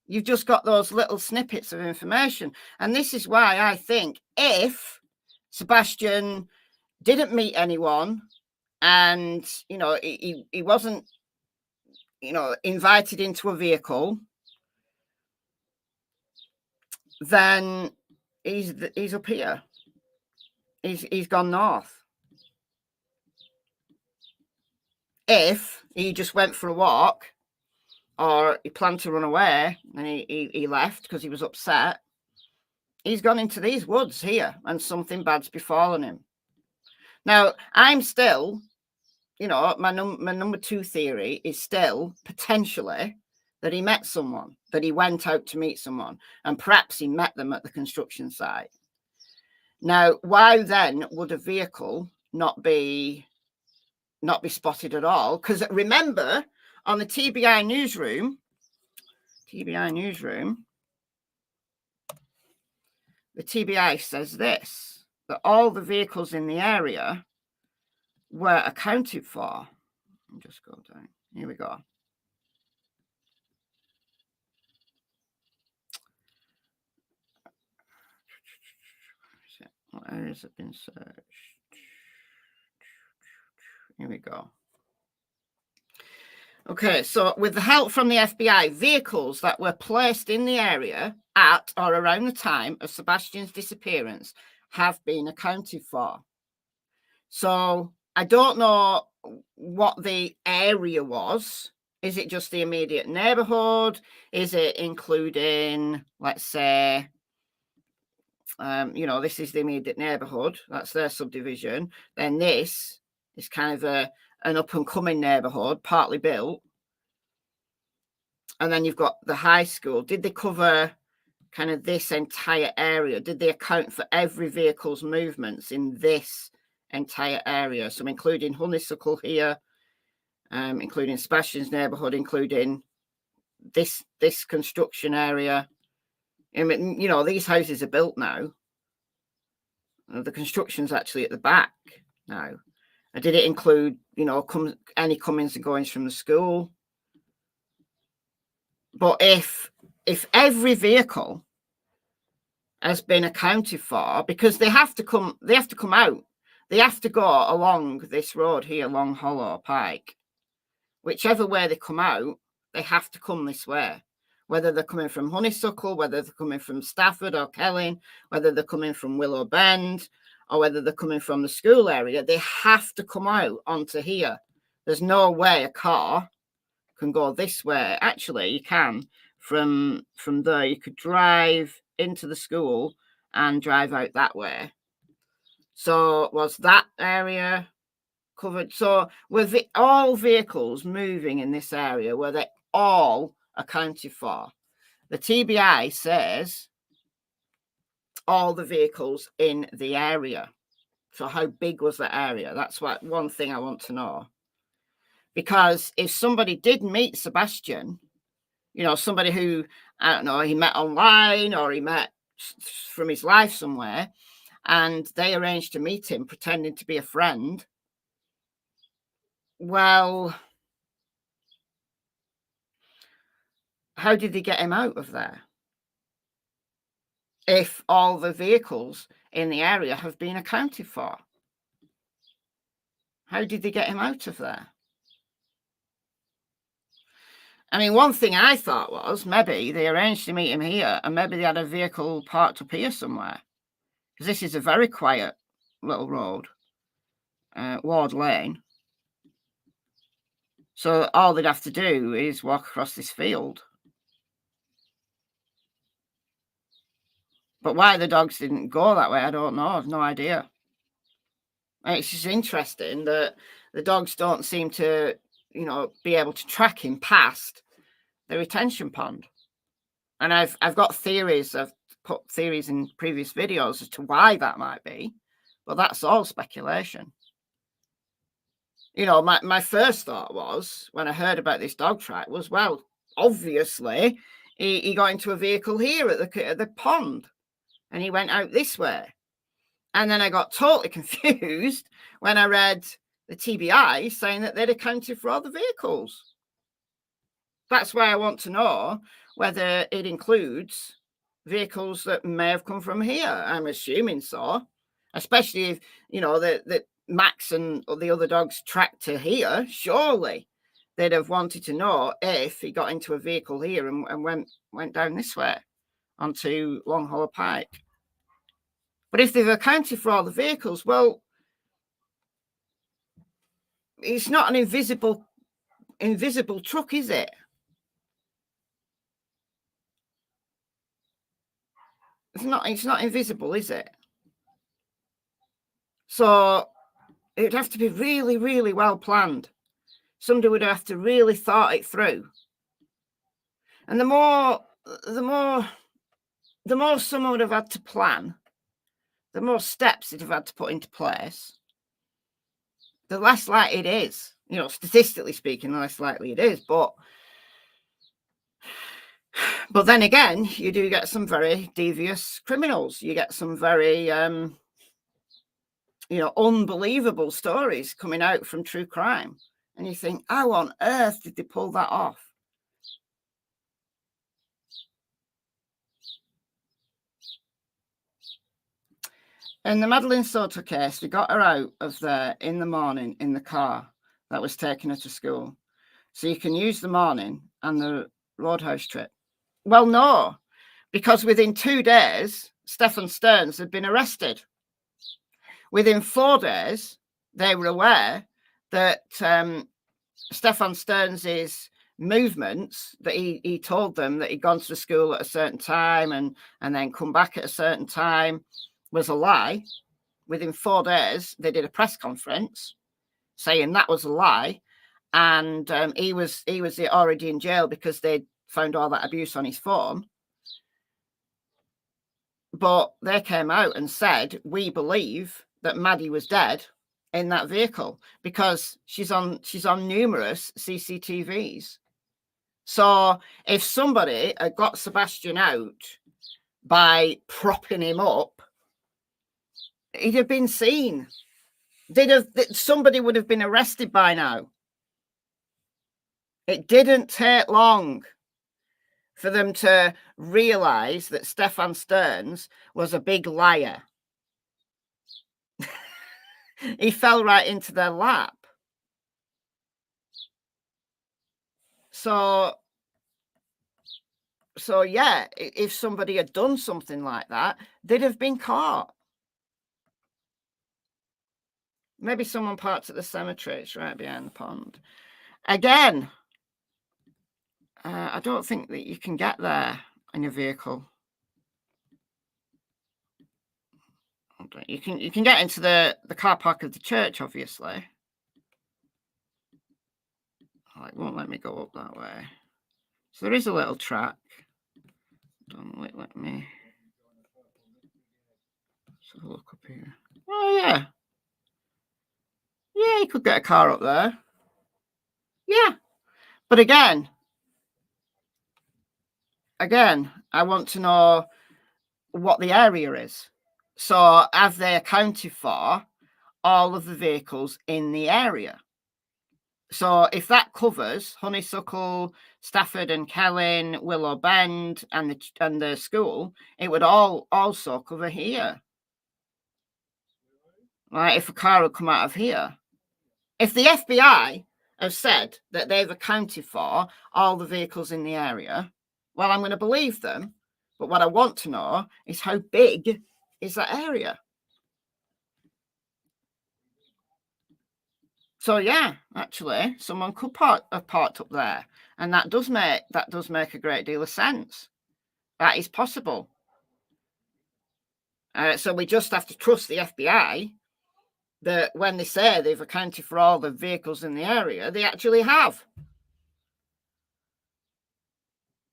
You've just got those little snippets of information. And this is why I think if Sebastian didn't meet anyone and, you know, he wasn't, you know, invited into a vehicle, then he's up here. He's gone north. If he just went for a walk or he planned to run away and he left because he was upset, he's gone into these woods here and something bad's befallen him. Now, I'm still, you know, my number two theory is still potentially that he met someone, that he went out to meet someone, and perhaps he met them at the construction site. Now, why then would a vehicle not be spotted at all? Because remember, on the TBI newsroom, the TBI says this, that all the vehicles in the area were accounted for. I'll just go down. Here we go. What areas have been searched? Here we go. Okay, so with the help from the FBI, vehicles that were placed in the area at or around the time of Sebastian's disappearance have been accounted for. So I don't know what the area was Is it just the immediate neighbourhood? Is it including, let's say, this is the immediate neighbourhood. That's their subdivision. Then this is kind of an up-and-coming neighbourhood, partly built. And then you've got the high school. Did they cover kind of this entire area? Did they account for every vehicle's movements in this entire area? So including Honeysuckle here, including Sebastian's neighbourhood, including this construction area. I mean, these houses are built now. The construction's actually at the back now. And did it include, any comings and goings from the school? But if every vehicle has been accounted for, because they have to come out. They have to go along this road here, Long Hollow Pike. Whichever way they come out, they have to come this way. Whether they're coming from Honeysuckle, whether they're coming from Stafford or Kelling, whether they're coming from Willow Bend, or whether they're coming from the school area, they have to come out onto here. There's no way a car can go this way. Actually, you can from there. You could drive into the school and drive out that way. So was that area covered? So were all vehicles moving in this area? Were they all accounted for? The TBI says all the vehicles in the area. So how big was that area? That's one thing I want to know. Because if somebody did meet Sebastian, somebody who, I don't know, he met online or he met from his life somewhere, and they arranged to meet him pretending to be a friend, well, how did they get him out of there? If all the vehicles in the area have been accounted for, how did they get him out of there? I mean, one thing I thought was maybe they arranged to meet him here and maybe they had a vehicle parked up here somewhere. Because this is a very quiet little road, Ward Lane. So all they'd have to do is walk across this field. But why the dogs didn't go that way, I don't know. I've no idea. And it's just interesting that the dogs don't seem to, be able to track him past the retention pond. And I've got theories. I've put theories in previous videos as to why that might be, but that's all speculation. My first thought was, when I heard about this dog track, was, well, obviously he got into a vehicle here at the pond and he went out this way. And then I got totally confused when I read the TBI saying that they'd accounted for all the vehicles. That's why I want to know whether it includes vehicles that may have come from here. I'm assuming so, especially if, that Max and the other dogs tracked to here. Surely they'd have wanted to know if he got into a vehicle here and went down this way onto Long Hollow Pike. But if they've accounted for all the vehicles, well, it's not an invisible truck, is it? It's not invisible, is it? So it'd have to be really, really well planned. Somebody would have to really thought it through. And the more someone would have had to plan, the more steps they'd have had to put into place, the less likely it is. Statistically speaking, the less likely it is. But then again, you do get some very devious criminals. You get some very, unbelievable stories coming out from true crime. And you think, how on earth did they pull that off? In the Madeline Soto case, we got her out of there in the morning in the car that was taking her to school. So you can use the morning and the roadhouse trip. Well, no, because within 2 days, Stefan Stearns had been arrested. Within 4 days, they were aware that Stefan Stearns's movements that he told them that he'd gone to the school at a certain time and then come back at a certain time was a lie. Within 4 days, they did a press conference saying that was a lie, and he was already in jail because they found all that abuse on his phone. But they came out and said, we believe that Maddie was dead in that vehicle because she's on numerous CCTVs. So if somebody had got Sebastian out by propping him up, he'd have been seen. Somebody would have been arrested by now. It didn't take long for them to realise that Stefan Stearns was a big liar. He fell right into their lap. So yeah, if somebody had done something like that, they'd have been caught. Maybe someone parked at the cemetery. It's right behind the pond. Again, I don't think that you can get there in a vehicle. You can get into the car park of the church, obviously. Oh, it won't let me go up that way. So there is a little track. Don't let me. Let's have a look up here. Oh yeah. Yeah, you could get a car up there. Yeah. But again, I want to know what the area is. So have they accounted for all of the vehicles in the area? So if that covers Honeysuckle, Stafford and Kelling, Willow Bend and the school, it would all also cover here. Right, if a car would come out of here. If the FBI have said that they've accounted for all the vehicles in the area, well, I'm going to believe them. But what I want to know is how big is that area? So yeah, actually, someone could have parked up there, and that does make a great deal of sense. That is possible. So we just have to trust the FBI that when they say they've accounted for all the vehicles in the area, they actually have.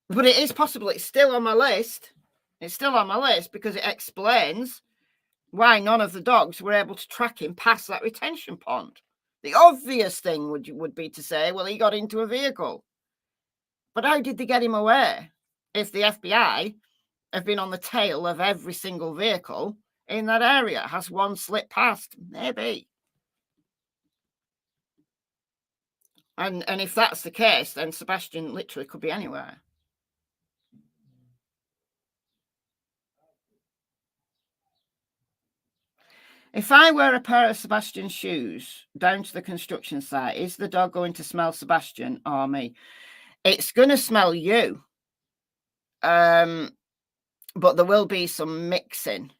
But it is possible. It's still on my list. It's still on my list because it explains why none of the dogs were able to track him past that retention pond. The obvious thing would be to say, well, he got into a vehicle. But how did they get him away if the FBI have been on the tail of every single vehicle in that area? Has one slipped past? Maybe. And if that's the case, then Sebastian literally could be anywhere. If I wear a pair of Sebastian's shoes down to the construction site, is the dog going to smell Sebastian or me? It's going to smell you. But there will be some mixing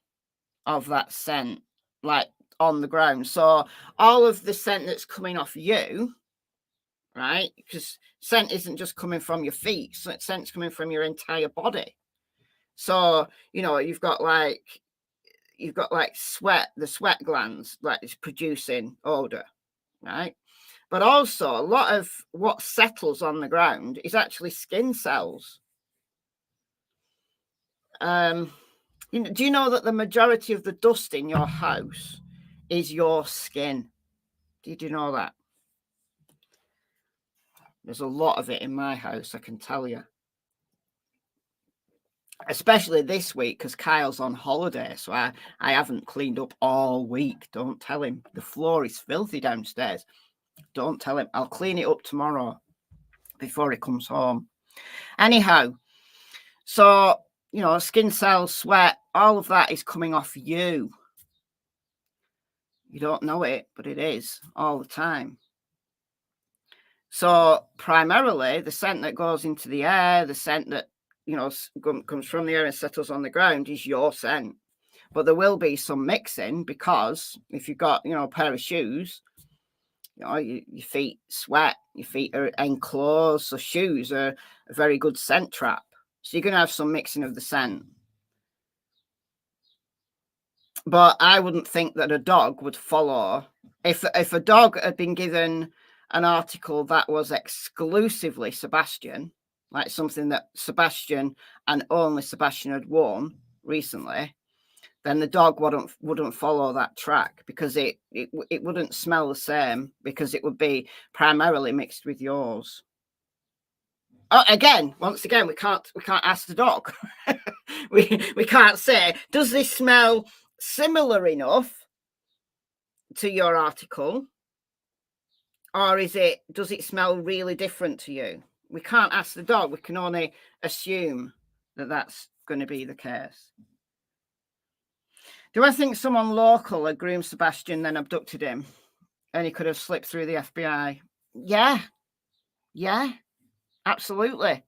of that scent, like on the ground. So all of the scent that's coming off you, right? Because scent isn't just coming from your feet. Scent's coming from your entire body. So, you've got sweat, the sweat glands, like it's producing odor, right? But also a lot of what settles on the ground is actually skin cells. Do you know that the majority of the dust in your house is your skin? Did you know that? There's a lot of it in my house, I can tell you. Especially this week because Kyle's on holiday, so I haven't cleaned up all week. Don't tell him. The floor is filthy downstairs. Don't tell him. I'll clean it up tomorrow before he comes home. Anyhow, so, skin cells, sweat, all of that is coming off you. You don't know it, but it is all the time. So primarily the scent that goes into the air, the scent that comes from the air and settles on the ground is your scent. But there will be some mixing because if you've got, a pair of shoes, You know, your feet sweat, your feet are enclosed, so shoes are a very good scent trap. So you're going to have some mixing of the scent. But I wouldn't think that a dog would follow. If a dog had been given an article that was exclusively Sebastian, like something that Sebastian and only Sebastian had worn recently, then the dog wouldn't follow that track, because it wouldn't smell the same, because it would be primarily mixed with yours. Once again, we can't ask the dog. we can't say, does this smell similar enough to your article, or does it smell really different to you? We can't ask the dog. We can only assume that that's going to be the case. Do I think someone local had groomed Sebastian, then abducted him, and he could have slipped through the FBI? Yeah, absolutely.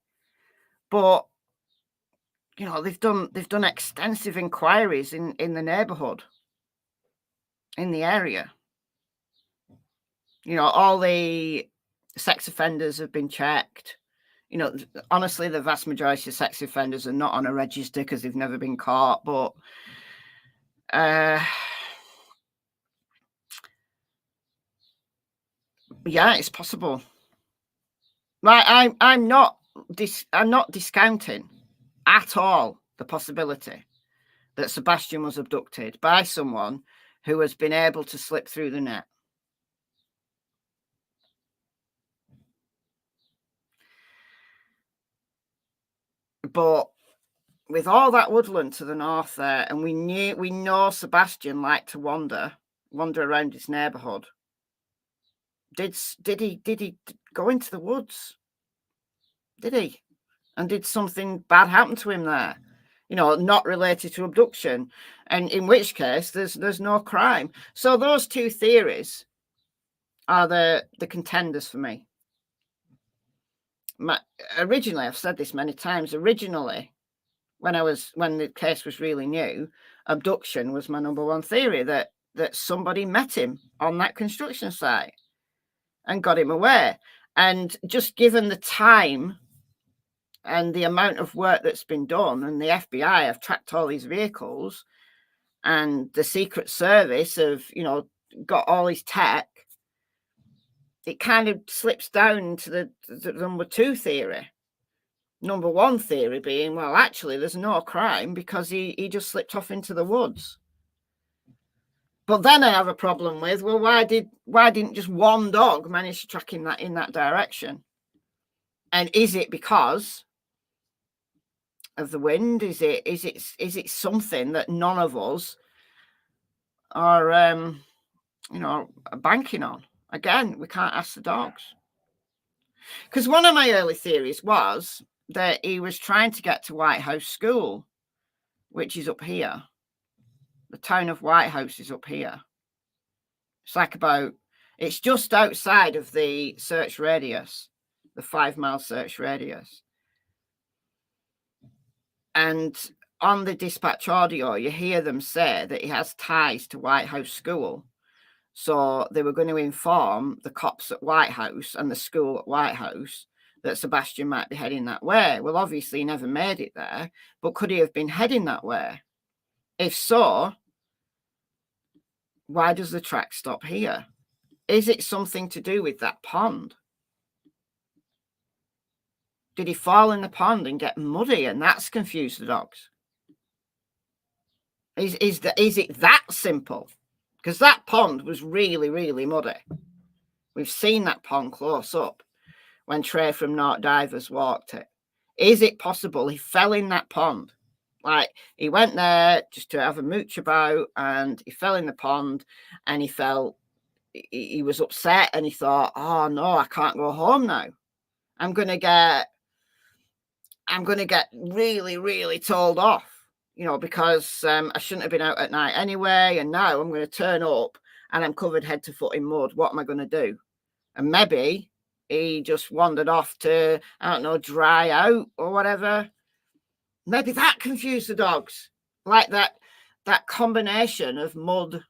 But you know, they've done extensive inquiries in the neighborhood, in the area. You know, all the sex offenders have been checked. You know, honestly, the vast majority of sex offenders are not on a register because they've never been caught. But yeah, it's possible. Like, I'm not discounting at all the possibility that Sebastian was abducted by someone who has been able to slip through the net. But with all that woodland to the north there, and we know Sebastian liked to wander around his neighborhood. Did he go into the woods? Did he? And did something bad happen to him there? You know, not related to abduction, and in which case there's no crime. So those two theories are the contenders for me. Originally, I've said this many times. Originally, when the case was really new, abduction was my number one theory, that somebody met him on that construction site and got him away. And just given the time and the amount of work that's been done, and the FBI have tracked all these vehicles, and the Secret Service have, you know, got all his tech, it kind of slips down to the number two theory. Number one theory being, well, actually, there's no crime because he just slipped off into the woods. But then I have a problem with, well, why didn't just one dog manage to track him in that direction? And is it because of the wind? Is it something that none of us are banking on? Again, we can't ask the dogs. Because one of my early theories was that he was trying to get to White House School, which is up here. The town of White House is up here. It's just outside of the search radius, the 5-mile search radius. And on the dispatch audio, you hear them say that he has ties to White House School. So they were going to inform the cops at White House and the school at White House that Sebastian might be heading that way. Well, obviously he never made it there, but could he have been heading that way? If so, why does the track stop here? Is it something to do with that pond? Did he fall in the pond and get muddy, and that's confused the dogs? Is it that simple? Because that pond was really, really muddy. We've seen that pond close up when Trey from North Divers walked it. Is it possible he fell in that pond? Like, he went there just to have a mooch about, and he fell in the pond, and he was upset, and he thought, oh no, I can't go home now. I'm going to get really, really told off, you know, because I shouldn't have been out at night anyway. And now I'm going to turn up and I'm covered head to foot in mud. What am I going to do? And maybe he just wandered off to, I don't know, dry out or whatever. Maybe that confused the dogs. Like that combination of mud,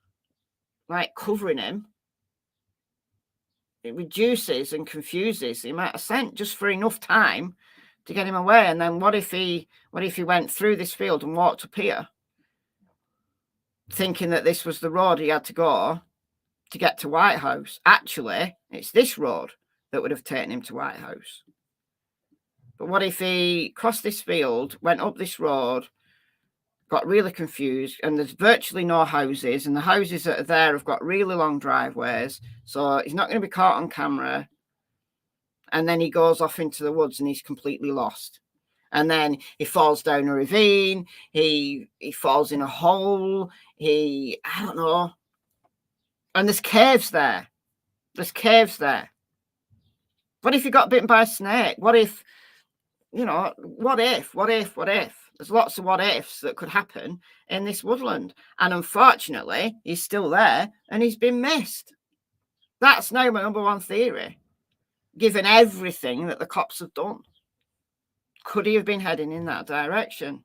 like, covering him. it reduces and confuses the amount of scent just for enough time to get him away. And then what if he went through this field and walked up here, thinking that this was the road he had to go to get to White House? Actually, it's this road that would have taken him to White House. But what if he crossed this field, went up this road, got really confused, and there's virtually no houses, and the houses that are there have got really long driveways, so he's not going to be caught on camera, and then he goes off into the woods and he's completely lost. And then he falls down a ravine, he falls in a hole, I don't know. And there's caves there. What if he got bitten by a snake? What if? What if? There's lots of what ifs that could happen in this woodland. And unfortunately, he's still there and he's been missed. That's now my number one theory, given everything that the cops have done. Could he have been heading in that direction?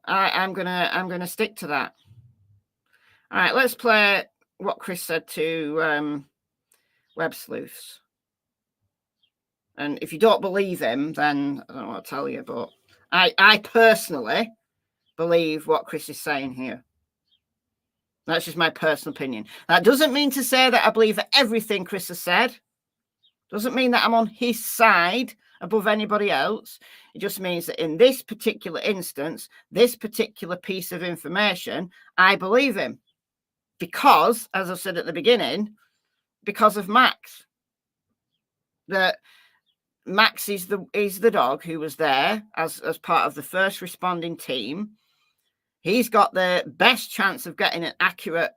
I'm gonna stick to that. All right, let's play what Chris said to Web Sleuths. And if you don't believe him, then I don't know what to tell you, but I personally believe what Chris is saying here. That's just my personal opinion. That doesn't mean to say that I believe everything Chris has said. Doesn't mean that I'm on his side above anybody else. It just means that in this particular instance, this particular piece of information, I believe him. Because, as I said at the beginning, because of Max. That Max is the dog who was there as part of the first responding team. He's got the best chance of getting an accurate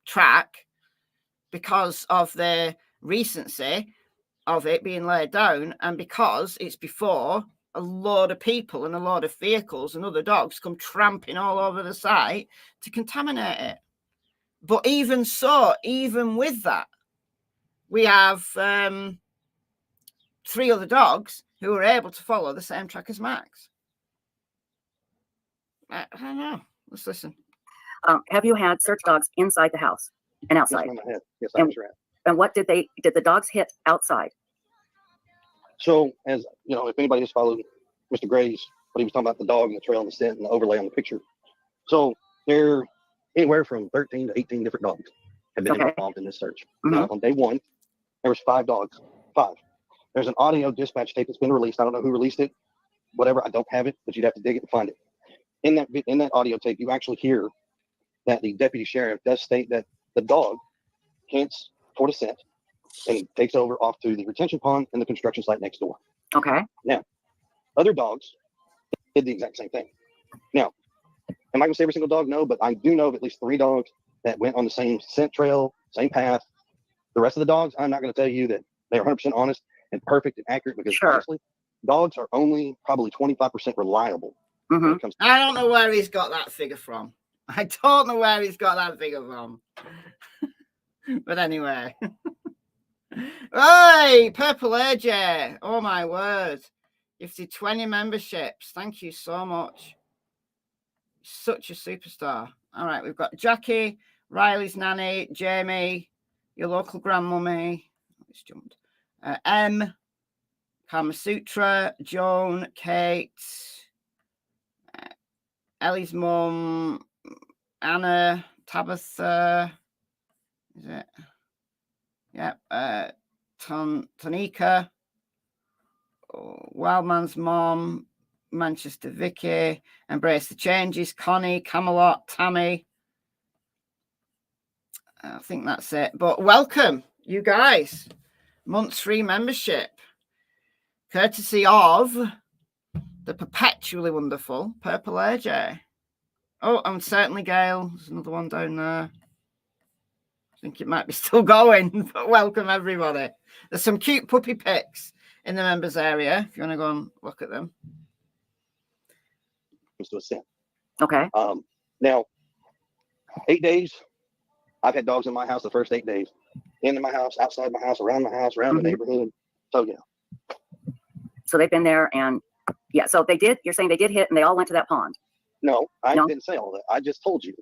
track because of the recency of it being laid down, and because it's before a load of people and a load of vehicles and other dogs come tramping all over the site to contaminate it. But even so, even with that, we have 3 other dogs who are able to follow the same track as Max. I don't know. Let's listen. Have you had search dogs inside the house and outside? Yes, ma'am, I have. Yes, I was right. And what did the dogs hit outside? So, as you know, if anybody has followed Mr. Gray's, what he was talking about, the dog and the trail and the scent and the overlay on the picture. So there, anywhere from 13 to 18 different dogs have been involved in this search. Mm-hmm. Now, on day one, there was 5 dogs. 5. There's an audio dispatch tape that's been released. I don't know who released it. Whatever, I don't have it, but you'd have to dig it and find it. In that audio tape, you actually hear that the deputy sheriff does state that the dog hints toward a scent and he takes over off to the retention pond and the construction site next door. Okay. Now, other dogs did the exact same thing. Now, am I going to say every single dog? No, but I do know of at least 3 dogs that went on the same scent trail, same path. The rest of the dogs, I'm not going to tell you that they are 100% honest and perfect and accurate, because honestly, dogs are only probably 25% reliable. Mm-hmm. When it comes to I don't know where he's got that figure from. But anyway. Hey, Purple AJ. Oh my word. Gifted 20 memberships. Thank you so much. Such a superstar. All right, we've got Jackie, Riley's nanny, Jamie, your local grandmummy. It's jumped. M, Kama Sutra, Joan, Kate, Ellie's mum, Anna, Tabitha. Is it? Yeah. Tonika, Wildman's mom, Manchester Vicky, Embrace the Changes, Connie, Camelot, Tammy. I think that's it. But welcome, you guys. Month free membership. Courtesy of the perpetually wonderful Purple AJ. Oh, and certainly Gail. There's another one down there. I think it might be still going, but welcome everybody. There's some cute puppy pics in the members area if you want to go and look at them. to a scent. Okay. Now, 8 days, I've had dogs in my house the first 8 days. In my house, outside my house, around the neighborhood. So, yeah. So they've been there, and yeah, so they did, you're saying they did hit and they all went to that pond? No, I didn't say all that. I just told you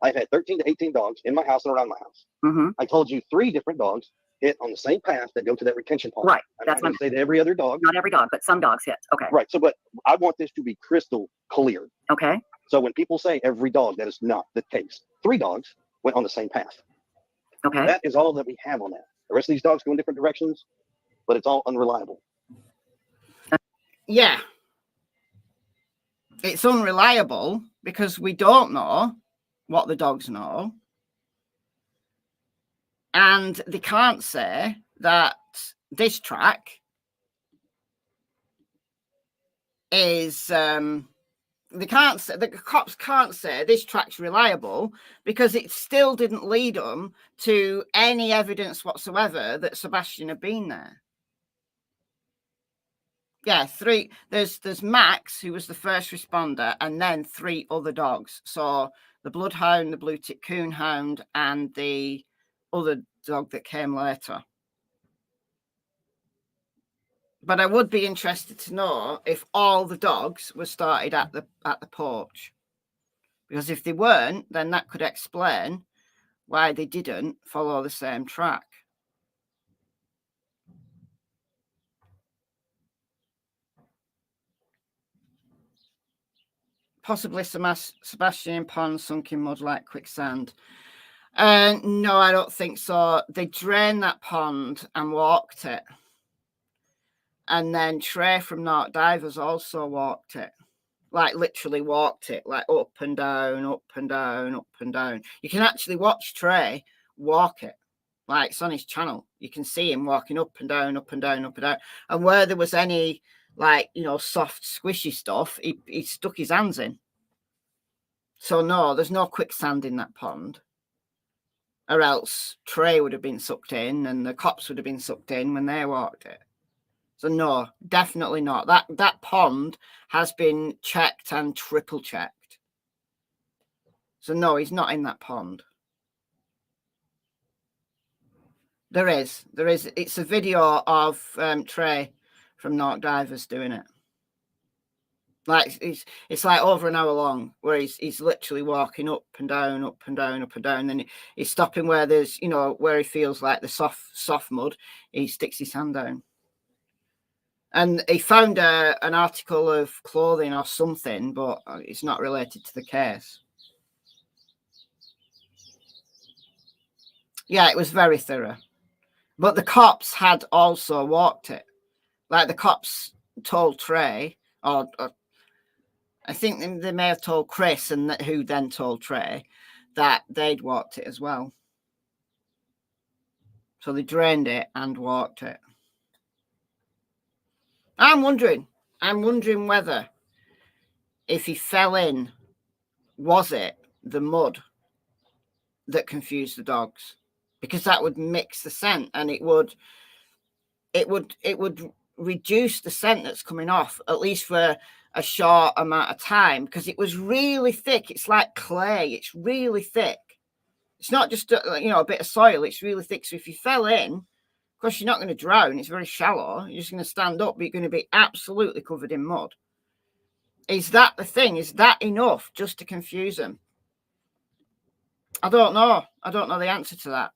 I've had 13 to 18 dogs in my house and around my house. Mm-hmm. I told you 3 different dogs hit on the same path that go to that retention pond. Right. I'm That's not going to say that every other dog. Not every dog, but some dogs hit. Okay. Right. So, but I want this to be crystal clear. Okay. So when people say every dog, that is not the case. 3 dogs went on the same path. Okay. That is all that we have on that. The rest of these dogs go in different directions, but it's all unreliable. Yeah. It's unreliable because we don't know what the dogs know. And they can't say that this track is, they can't say, the cops can't say this track's reliable because it still didn't lead them to any evidence whatsoever that Sebastian had been there. Yeah, 3. There's Max, who was the first responder, and then 3 other dogs. So the Bloodhound, the Blue Tick Coonhound, and the other dog that came later. But I would be interested to know if all the dogs were started at the porch, because if they weren't, then that could explain why they didn't follow the same track. Possibly Sebastian in pond sunk in mud like quicksand. No, I don't think so. They drained that pond and walked it. And then Trey from Narc Divers also walked it. Like literally walked it, like up and down, up and down, up and down. You can actually watch Trey walk it. Like it's on his channel. You can see him walking up and down, up and down, up and down. And where there was any, like, you know, soft, squishy stuff, he stuck his hands in. So no, there's no quicksand in that pond. Or else Trey would have been sucked in and the cops would have been sucked in when they walked it. So no, definitely not. That pond has been checked and triple checked. So no, he's not in that pond. There is. It's a video of Trey from Narc Divers doing it. Like it's like over an hour long, where he's literally walking up and down, up and down, up and down. Then he's stopping where there's, you know, where he feels like the soft mud. He sticks his hand down. And he found an article of clothing or something, but it's not related to the case. Yeah, it was very thorough. But the cops had also walked it. Like the cops told Trey, or I think they may have told Chris, and who then told Trey, that they'd walked it as well. So they drained it and walked it. I'm wondering whether if he fell in, was it the mud that confused the dogs? Because that would mix the scent and it would reduce the scent that's coming off, at least for a short amount of time, because it was really thick. It's like clay. It's really thick. It's not just a bit of soil. It's really thick. So if you fell in, of course, you're not going to drown. It's very shallow. You're just going to stand up, but you're going to be absolutely covered in mud. Is that the thing? Is that enough just to confuse them? I don't know. I don't know the answer to that.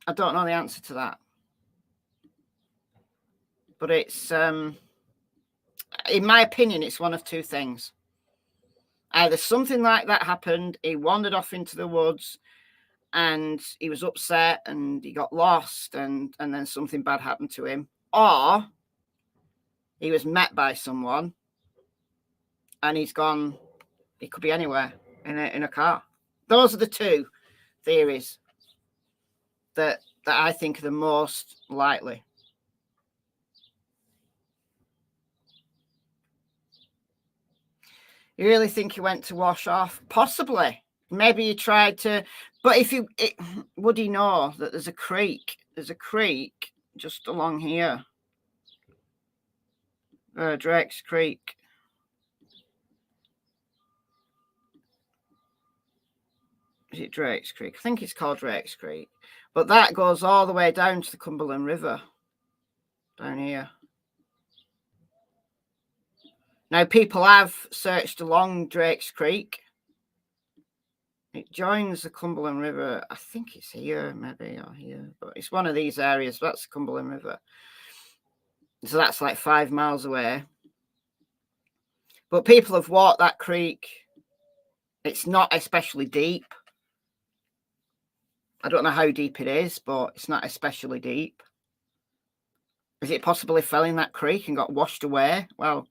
I don't know the answer to that. But it's, in my opinion, it's one of 2 things. Either something like that happened, he wandered off into the woods and he was upset and he got lost and then something bad happened to him, or he was met by someone and he's gone. He could be anywhere in a car. Those are the 2 theories that I think are the most likely. You really think he went to wash off? Possibly. Maybe he tried to, but would he know that there's a creek? There's a creek just along here. Drake's Creek. Is it Drake's Creek? I think it's called Drake's Creek. But that goes all the way down to the Cumberland River. Down here. Now, people have searched along Drake's Creek. It joins the Cumberland River. I think it's here, maybe, or here, but it's one of these areas. That's the Cumberland River. So that's like 5 miles away. But people have walked that creek. It's not especially deep. I don't know how deep it is, but it's not especially deep. Is it possible he fell in that creek and got washed away? Well,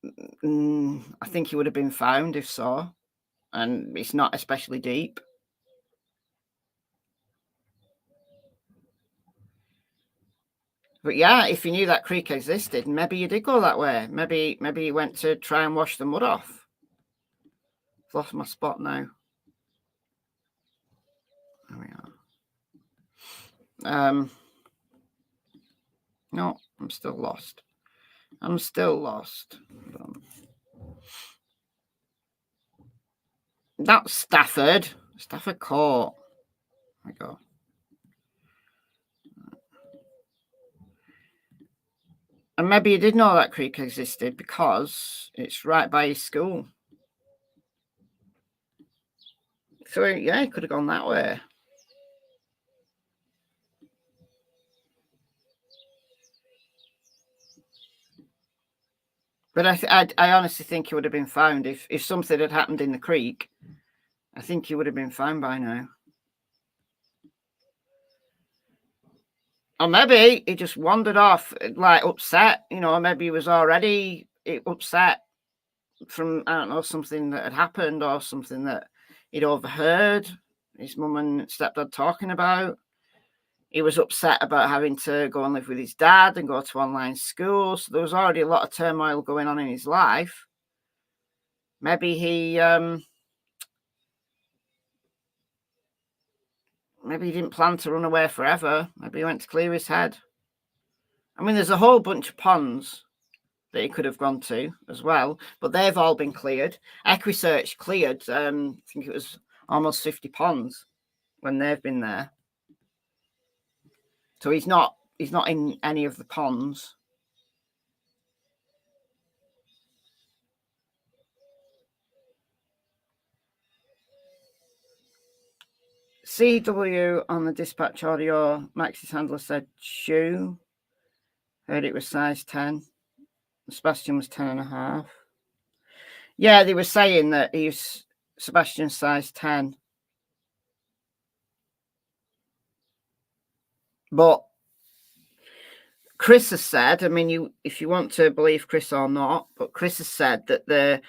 I think he would have been found if so. And it's not especially deep. But yeah, if you knew that creek existed, maybe you did go that way. Maybe you went to try and wash the mud off. I've lost my spot now. There we are. No, I'm still lost. I'm still lost. That's Stafford. Stafford Court. There we go. And maybe you did know that creek existed because it's right by his school. So, yeah, he could have gone that way. But I honestly think he would have been found if something had happened in the creek. I think he would have been found by now. Or maybe he just wandered off, like upset. You know, maybe he was already upset from, I don't know, something that had happened or something that he'd overheard his mum and stepdad talking about. He was upset about having to go and live with his dad and go to online school. So there was already a lot of turmoil going on in his life. Maybe he didn't plan to run away forever. Maybe he went to clear his head. I mean, there's a whole bunch of ponds that he could have gone to as well, but they've all been cleared. EquiSearch cleared, I think it was almost 50 ponds when they've been there. So he's not in any of the ponds. CW on the dispatch audio, Max's handler said shoe. Heard it was size 10. Sebastian was 10.5. Yeah, they were saying that he's Sebastian's size 10. But Chris has said, I mean, if you want to believe Chris or not, but Chris has said that the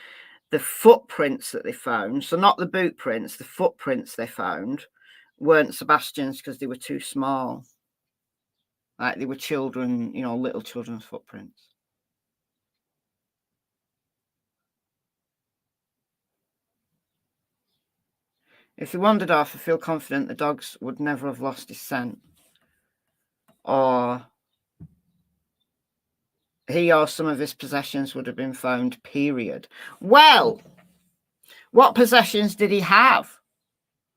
footprints that they found, so not the boot prints, the footprints they found weren't Sebastian's because they were too small. Like they were children, you know, little children's footprints. If he wandered off, I feel confident the dogs would never have lost his scent. Or he or some of his possessions would have been found, period. Well, what possessions did he have?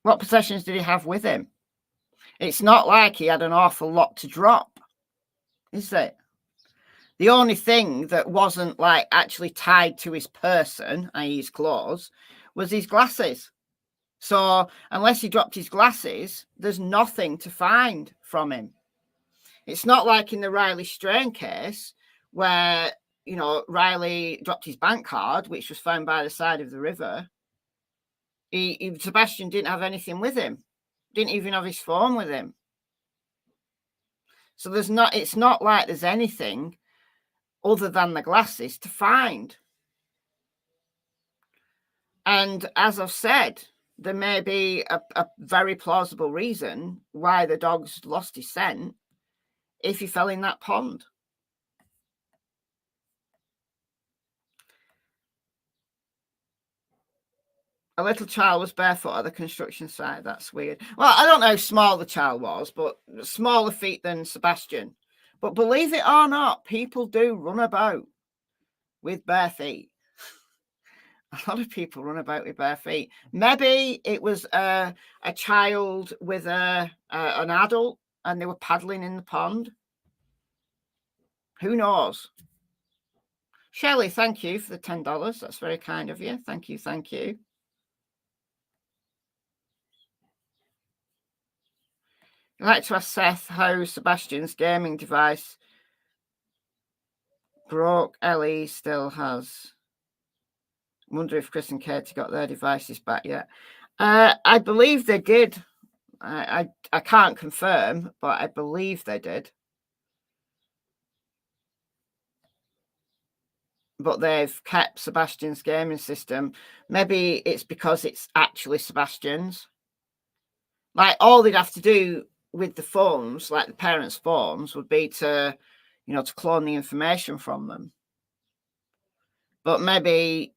What possessions did he have with him? It's not like he had an awful lot to drop, is it? The only thing that wasn't like actually tied to his person, i.e. his clothes, was his glasses. So unless he dropped his glasses, there's nothing to find from him. It's not like in the Riley Strain case where, you know, Riley dropped his bank card, which was found by the side of the river. Sebastian didn't have anything with him. Didn't even have his phone with him. So it's not like there's anything other than the glasses to find. And as I've said, there may be a very plausible reason why the dog's lost his scent if he fell in that pond. A little child was barefoot at the construction site. That's weird. Well, I don't know how small the child was, but smaller feet than Sebastian. But believe it or not, people do run about with bare feet. A lot of people run about with bare feet. Maybe it was a child with an adult and they were paddling in the pond. Who knows? Shelley, thank you for the $10. That's very kind of you. Thank you. Thank you. I'd like to ask Seth how Sebastian's gaming device broke. Ellie still has. I wonder if Chris and Katie got their devices back yet. I believe they did. I can't confirm, but I believe they did. But they've kept Sebastian's gaming system. Maybe it's because it's actually Sebastian's. Like, all they'd have to do with the phones, like the parents' phones, would be to, to clone the information from them. But maybe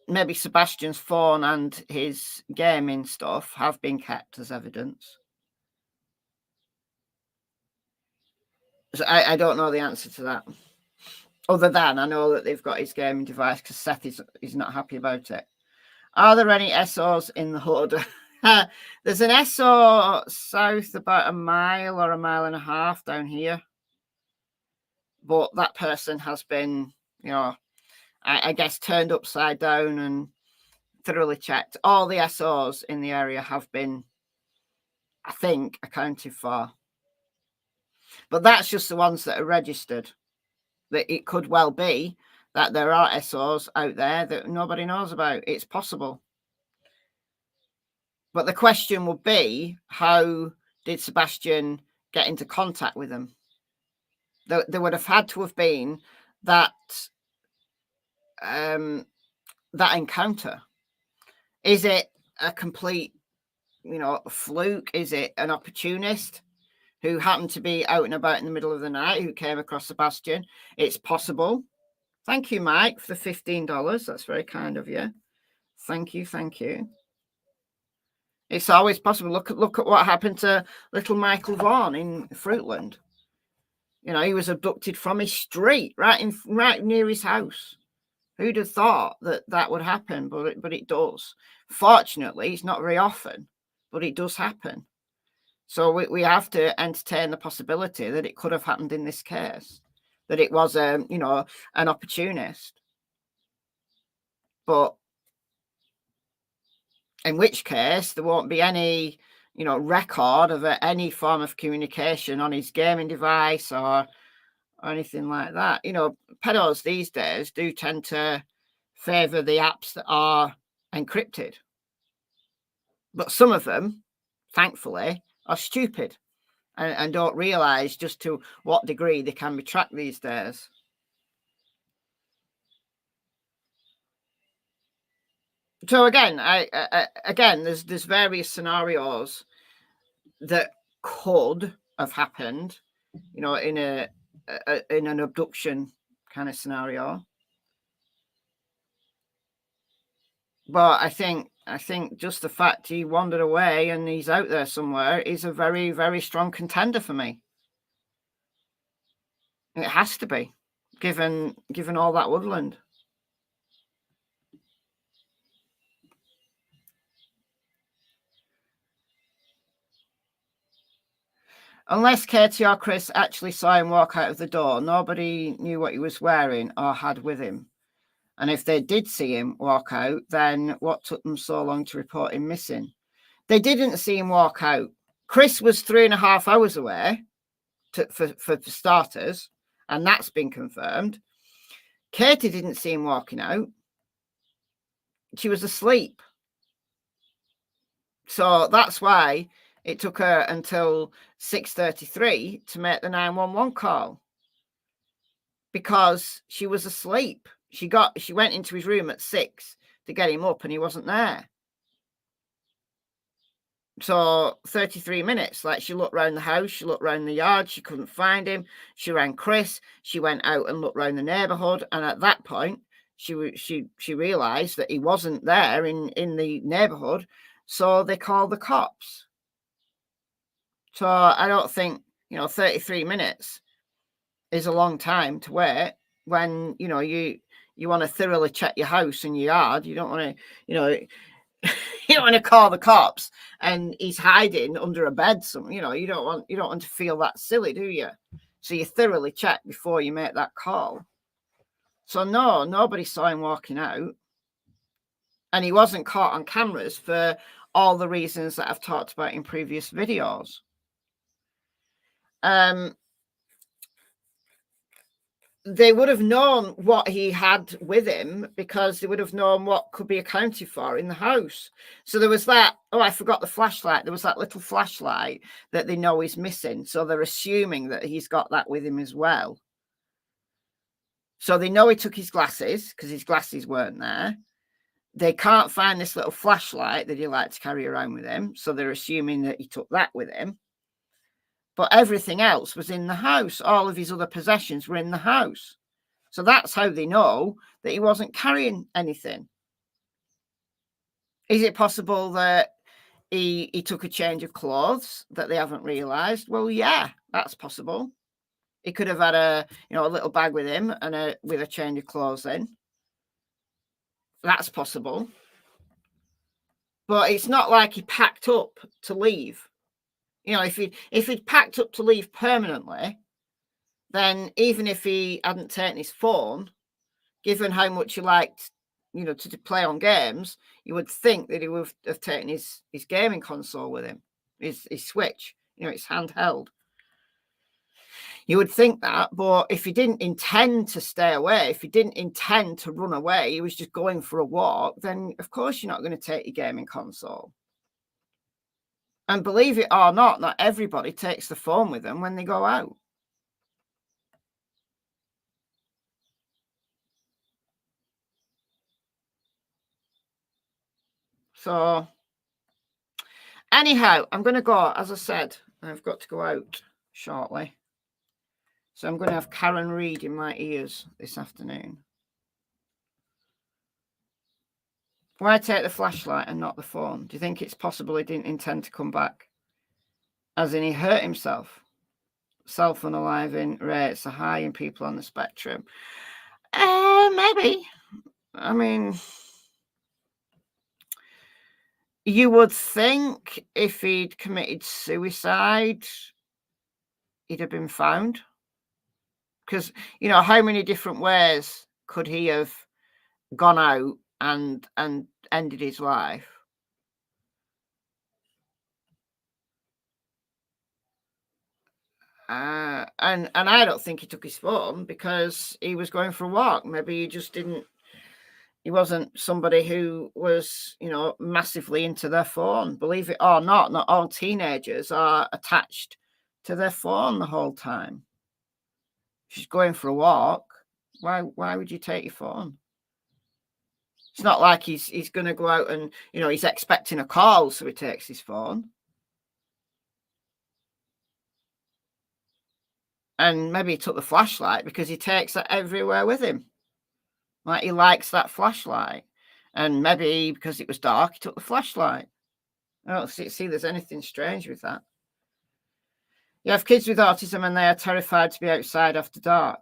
Sebastian's phone and his gaming stuff have been kept as evidence. So I don't know the answer to that. Other than I know that they've got his gaming device because Seth is not happy about it. Are there any SOs in the hood? There's an SO south about a mile or a mile and a half down here. But that person has been, I guess, turned upside down and thoroughly checked. All the SOs in the area have been, I think, accounted for. But that's just the ones that are registered. That it could well be that there are SOs out there that nobody knows about. It's possible. But the question would be, how did Sebastian get into contact with them? There would have had to have been that that encounter. Is it a complete, fluke? Is it an opportunist who happened to be out and about in the middle of the night who came across Sebastian? It's possible. Thank you, Mike, for the $15. That's very kind of you. Thank you. Thank you. It's always possible. Look at what happened to little Michael Vaughan in Fruitland. He was abducted from his street, right near his house. Who'd have thought that would happen? But it does. Fortunately, it's not very often, but it does happen. So we have to entertain the possibility that it could have happened in this case, that it was an opportunist. But in which case there won't be any, record of any form of communication on his gaming device or anything like that. Pedos these days do tend to favour the apps that are encrypted. But some of them, thankfully, are stupid and don't realise just to what degree they can be tracked these days. So again, there's various scenarios that could have happened, in an abduction kind of scenario. But I think just the fact he wandered away and he's out there somewhere is a very, very strong contender for me. It has to be, given all that woodland. Unless Katie or Chris actually saw him walk out of the door, nobody knew what he was wearing or had with him. And if they did see him walk out, then what took them so long to report him missing? They didn't see him walk out. Chris was 3.5 hours away, for starters, and that's been confirmed. Katie didn't see him walking out. She was asleep. So that's why it took her until 6:33 to make the 911 call, because she was asleep. She went into his room at 6 to get him up and he wasn't there. So 33 minutes, like, she looked around the house, she looked around the yard, she couldn't find him. She rang Chris, she went out and looked around the neighborhood, and at that point she realized that he wasn't there in the neighborhood, so they called the cops. So I don't think 33 minutes is a long time to wait when you want to thoroughly check your house and your yard. You don't want to, you don't want to call the cops and he's hiding under a bed. You don't want to feel that silly, do you? So you thoroughly check before you make that call. So no, nobody saw him walking out. And he wasn't caught on cameras for all the reasons that I've talked about in previous videos. They would have known what he had with him because they would have known what could be accounted for in the house. So there was that, oh, I forgot the flashlight. There was that little flashlight that they know is missing. So they're assuming that he's got that with him as well. So they know he took his glasses because his glasses weren't there. They can't find this little flashlight that he liked to carry around with him. So they're assuming that he took that with him. But everything else was in the house. All of his other possessions were in the house. So that's how they know that he wasn't carrying anything. Is it possible that he took a change of clothes that they haven't realised? Well, yeah, that's possible. He could have had a little bag with him and with a change of clothes in. That's possible. But it's not like he packed up to leave. If he'd packed up to leave permanently, then even if he hadn't taken his phone, given how much he liked, to play on games, you would think that he would have taken his gaming console with him, his Switch, it's handheld. You would think that, but if he didn't intend to stay away, if he didn't intend to run away, he was just going for a walk, then of course you're not going to take your gaming console. And believe it or not everybody takes the phone with them when they go out. So, anyhow, I'm going to go. As I said, I've got to go out shortly. So I'm going to have Karen Reid in my ears this afternoon. Why take the flashlight and not the phone? Do you think it's possible he didn't intend to come back? As in he hurt himself? Self-unaliving rates are high in people on the spectrum. Maybe. I mean, you would think if he'd committed suicide, he'd have been found. Because, how many different ways could he have gone out and ended his life? And I don't think he took his phone because he was going for a walk. Maybe he just didn't. He wasn't somebody who was, massively into their phone. Believe it or not all teenagers are attached to their phone the whole time. She's going for a walk. Why would you take your phone? It's not like he's going to go out and, he's expecting a call, so he takes his phone. And maybe he took the flashlight because he takes that everywhere with him. Like he likes that flashlight. And maybe because it was dark, he took the flashlight. I don't see there's anything strange with that. You have kids with autism and they are terrified to be outside after dark.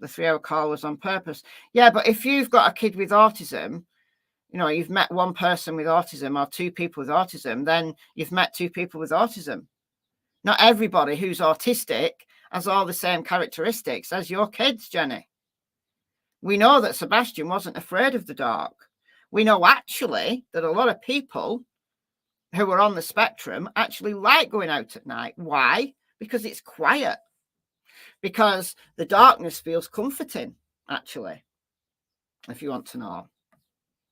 The 3-hour call was on purpose. Yeah, but if you've got a kid with autism, you've met one person with autism or 2 people with autism, then you've met 2 people with autism. Not everybody who's autistic has all the same characteristics as your kids, Jenny. We know that Sebastian wasn't afraid of the dark. We know actually that a lot of people who are on the spectrum actually like going out at night. Why? Because it's quiet. Because the darkness feels comforting, actually, if you want to know.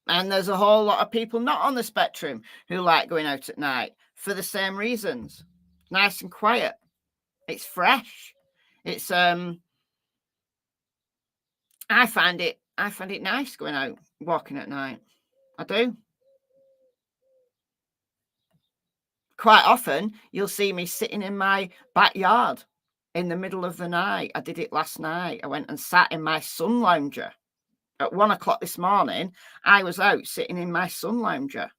And there's a whole lot of people not on the spectrum who like going out at night for the same reasons. Nice and quiet. It's fresh. It's I find it nice going out walking at night. I do. Quite often you'll see me sitting in my backyard in the middle of the night. I did it last night. I went and sat in my sun lounger. At 1 o'clock this morning, I was out sitting in my sun lounger,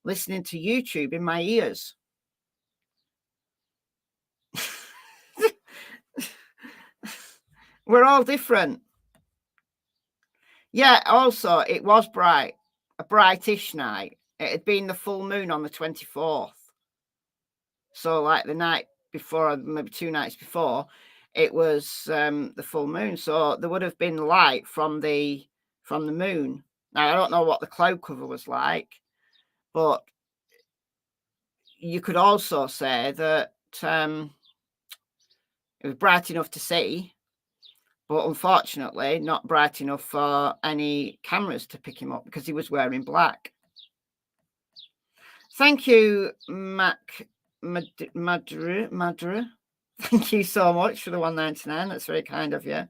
listening to YouTube in my ears. We're all different. Yeah, also, it was bright, a brightish night. It had been the full moon on the 24th. So, like the night before, or maybe 2 nights before, it was the full moon. So there would have been light from the moon. Now, I don't know what the cloud cover was like, but you could also say that it was bright enough to see, but unfortunately not bright enough for any cameras to pick him up because he was wearing black. Thank you, Madra. Thank you so much for the 199. That's very kind of you.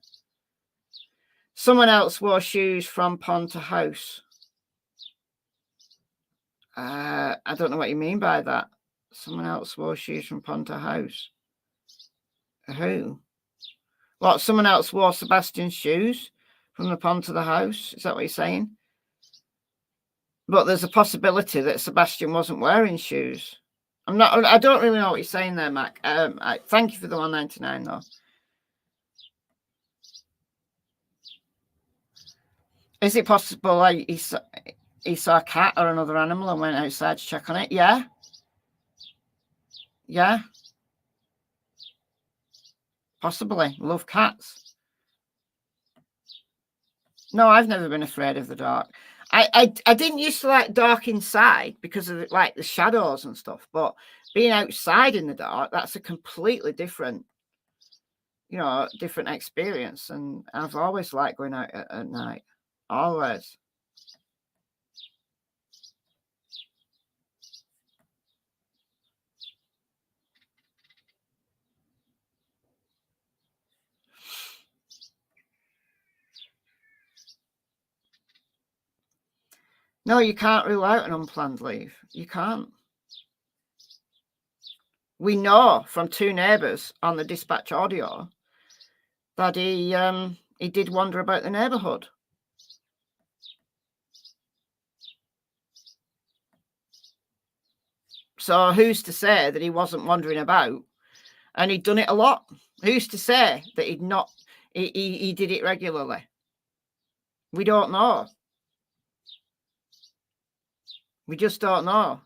Someone else wore shoes from pond to house. I don't know what you mean by that. Someone else wore shoes from pond to house. Who? What? Someone else wore Sebastian's shoes from the pond to the house? Is that what you're saying? But there's a possibility that Sebastian wasn't wearing shoes. I don't really know what you're saying there, Mac. Thank you for the 199 though. Is it possible he saw a cat or another animal and went outside to check on it? Yeah. Yeah. Possibly. Love cats. No, I've never been afraid of the dark. I didn't used to like dark inside because of like the shadows and stuff, but being outside in the dark, that's a completely different, different experience. And I've always liked going out at night. Always. No, you can't rule out an unplanned leave. You can't. We know from 2 neighbours on the dispatch audio that he did wander about the neighbourhood. So who's to say that he wasn't wandering about and he'd done it a lot? Who's to say that he did it regularly? We don't know. We just don't know.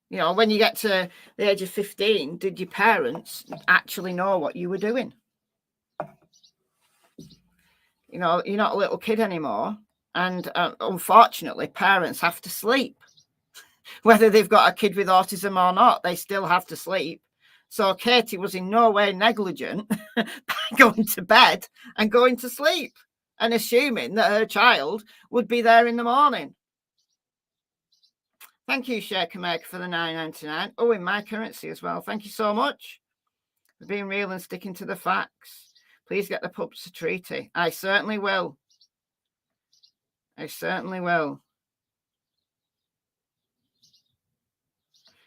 When you get to the age of 15, did your parents actually know what you were doing? You're not a little kid anymore. And unfortunately, parents have to sleep. Whether they've got a kid with autism or not, they still have to sleep. So Katie was in no way negligent by going to bed and going to sleep and assuming that her child would be there in the morning. Thank you, Shaker Maker, for the $9.99. Oh, in my currency as well. Thank you so much for being real and sticking to the facts. Please get the pups a treaty. I certainly will. I certainly will.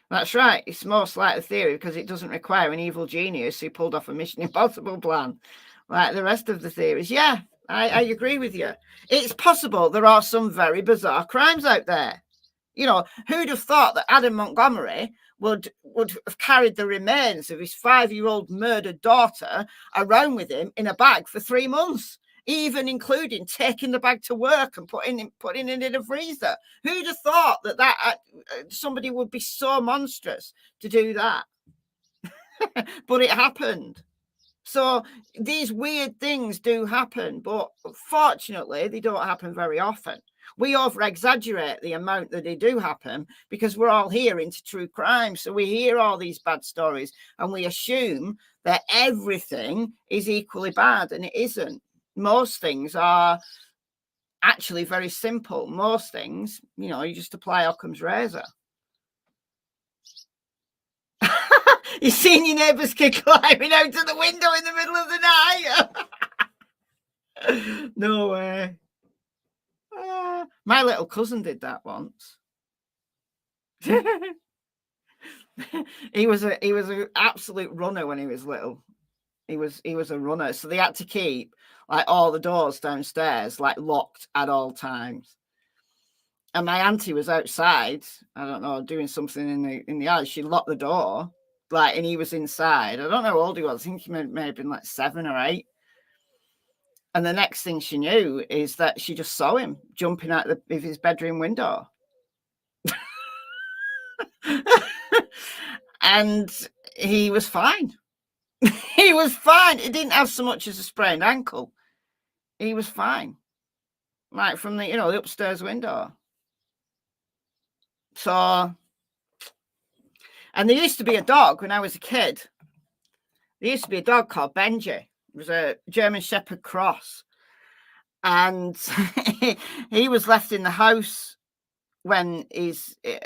That's right. It's most like the theory because it doesn't require an evil genius who pulled off a Mission Impossible plan like the rest of the theories. Yeah, I agree with you. It's possible there are some very bizarre crimes out there. Who'd have thought that Adam Montgomery would have carried the remains of his 5-year-old murdered daughter around with him in a bag for 3 months, even including taking the bag to work and putting it in a freezer? Who'd have thought that somebody would be so monstrous to do that? But it happened. So these weird things do happen, but fortunately, they don't happen very often. We over-exaggerate the amount that they do happen because we're all here into true crime. So we hear all these bad stories and we assume that everything is equally bad, and it isn't. Most things are actually very simple. Most things, you just apply Occam's razor. You've seen your neighbour's kid climbing out of the window in the middle of the night? No way. My little cousin did that once. He was an absolute runner when he was little. He was a runner, so they had to keep like all the doors downstairs like locked at all times. And my auntie was outside, I don't know, doing something in the house. She locked the door, and he was inside. I don't know how old he was. I think he may have been like 7 or 8. And the next thing she knew is that she just saw him jumping out of his bedroom window. And he was fine. He was fine. He didn't have so much as a sprained ankle. He was fine. Like from the, the upstairs window. So, and there used to be a dog when I was a kid. There used to be a dog called Benji. It was a German Shepherd cross. And he was left in the house when they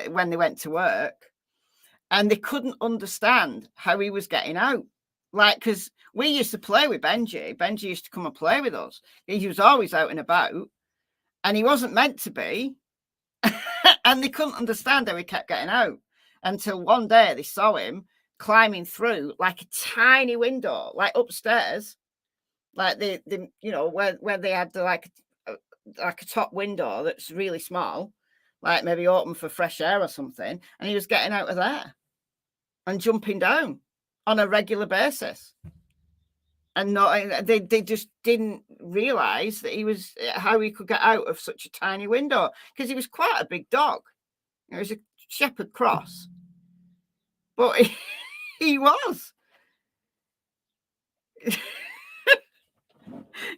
went to work. And they couldn't understand how he was getting out. Like, because we used to play with Benji. Benji used to come and play with us. He was always out and about. And he wasn't meant to be. And they couldn't understand how he kept getting out. Until one day they saw him climbing through like a tiny window, like upstairs. Like the where they had like a top window that's really small. Like maybe open for fresh air or something. And he was getting out of there. And jumping down on a regular basis. And they just didn't realize that how he could get out of such a tiny window, because he was quite a big dog. It was a Shepherd cross. But he was.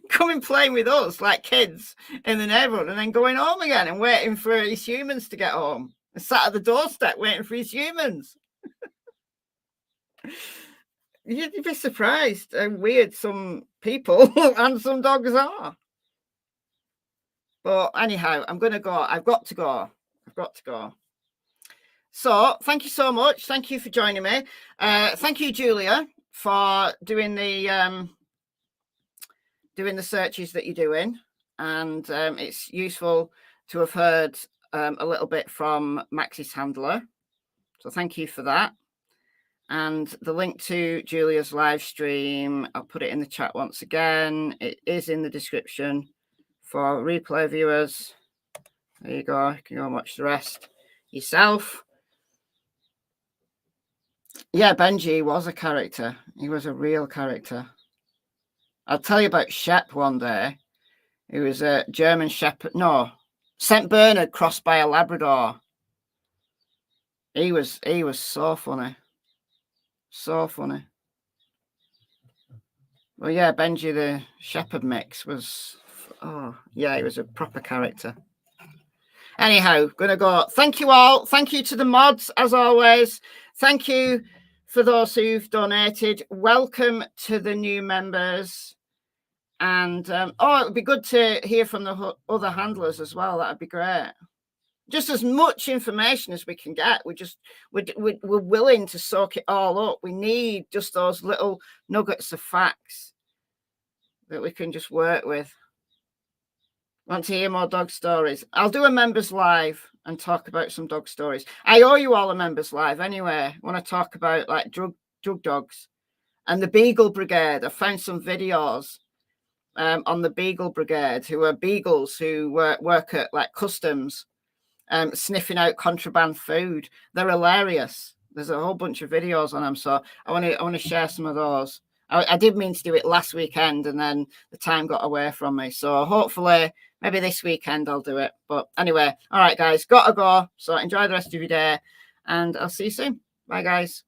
Coming playing with us like kids in the neighborhood and then going home again and waiting for his humans to get home. And sat at the doorstep waiting for his humans. You'd be surprised how weird some people and some dogs are. But anyhow, I'm going to go. I've got to go. So thank you so much. Thank you for joining me. Thank you, Julia, for doing the searches that you're doing. And it's useful to have heard a little bit from Max's handler. So thank you for that. And the link to Julia's live stream, I'll put it in the chat once again. It is in the description for replay viewers. There you go. You can go and watch the rest yourself. Yeah, Benji was a character. He was a real character. I'll tell you about Shep one day. He was a German Shepherd. No, St. Bernard crossed by a Labrador. He was so funny. So funny. Well, yeah, Benji the Shepherd mix was, he was a proper character. Anyhow, gonna go. Thank you all. Thank you to the mods, as always. Thank you for those who've donated. Welcome to the new members. And, it would be good to hear from the other handlers as well. That'd be great. Just as much information as we can get. We're willing to soak it all up. We need just those little nuggets of facts that we can just work with. Want to hear more dog stories? I'll do a members live and talk about some dog stories. I owe you all a members live anyway. I want to talk about like drug dogs and the Beagle Brigade. I found some videos on the Beagle Brigade, who are beagles who work at like customs. Sniffing out contraband food. They're hilarious. There's a whole bunch of videos on them, so I want to share some of those. I did mean to do it last weekend, and then the time got away from me. So hopefully, maybe this weekend I'll do it. But anyway, all right, guys, gotta go. So enjoy the rest of your day, and I'll see you soon. Bye, guys.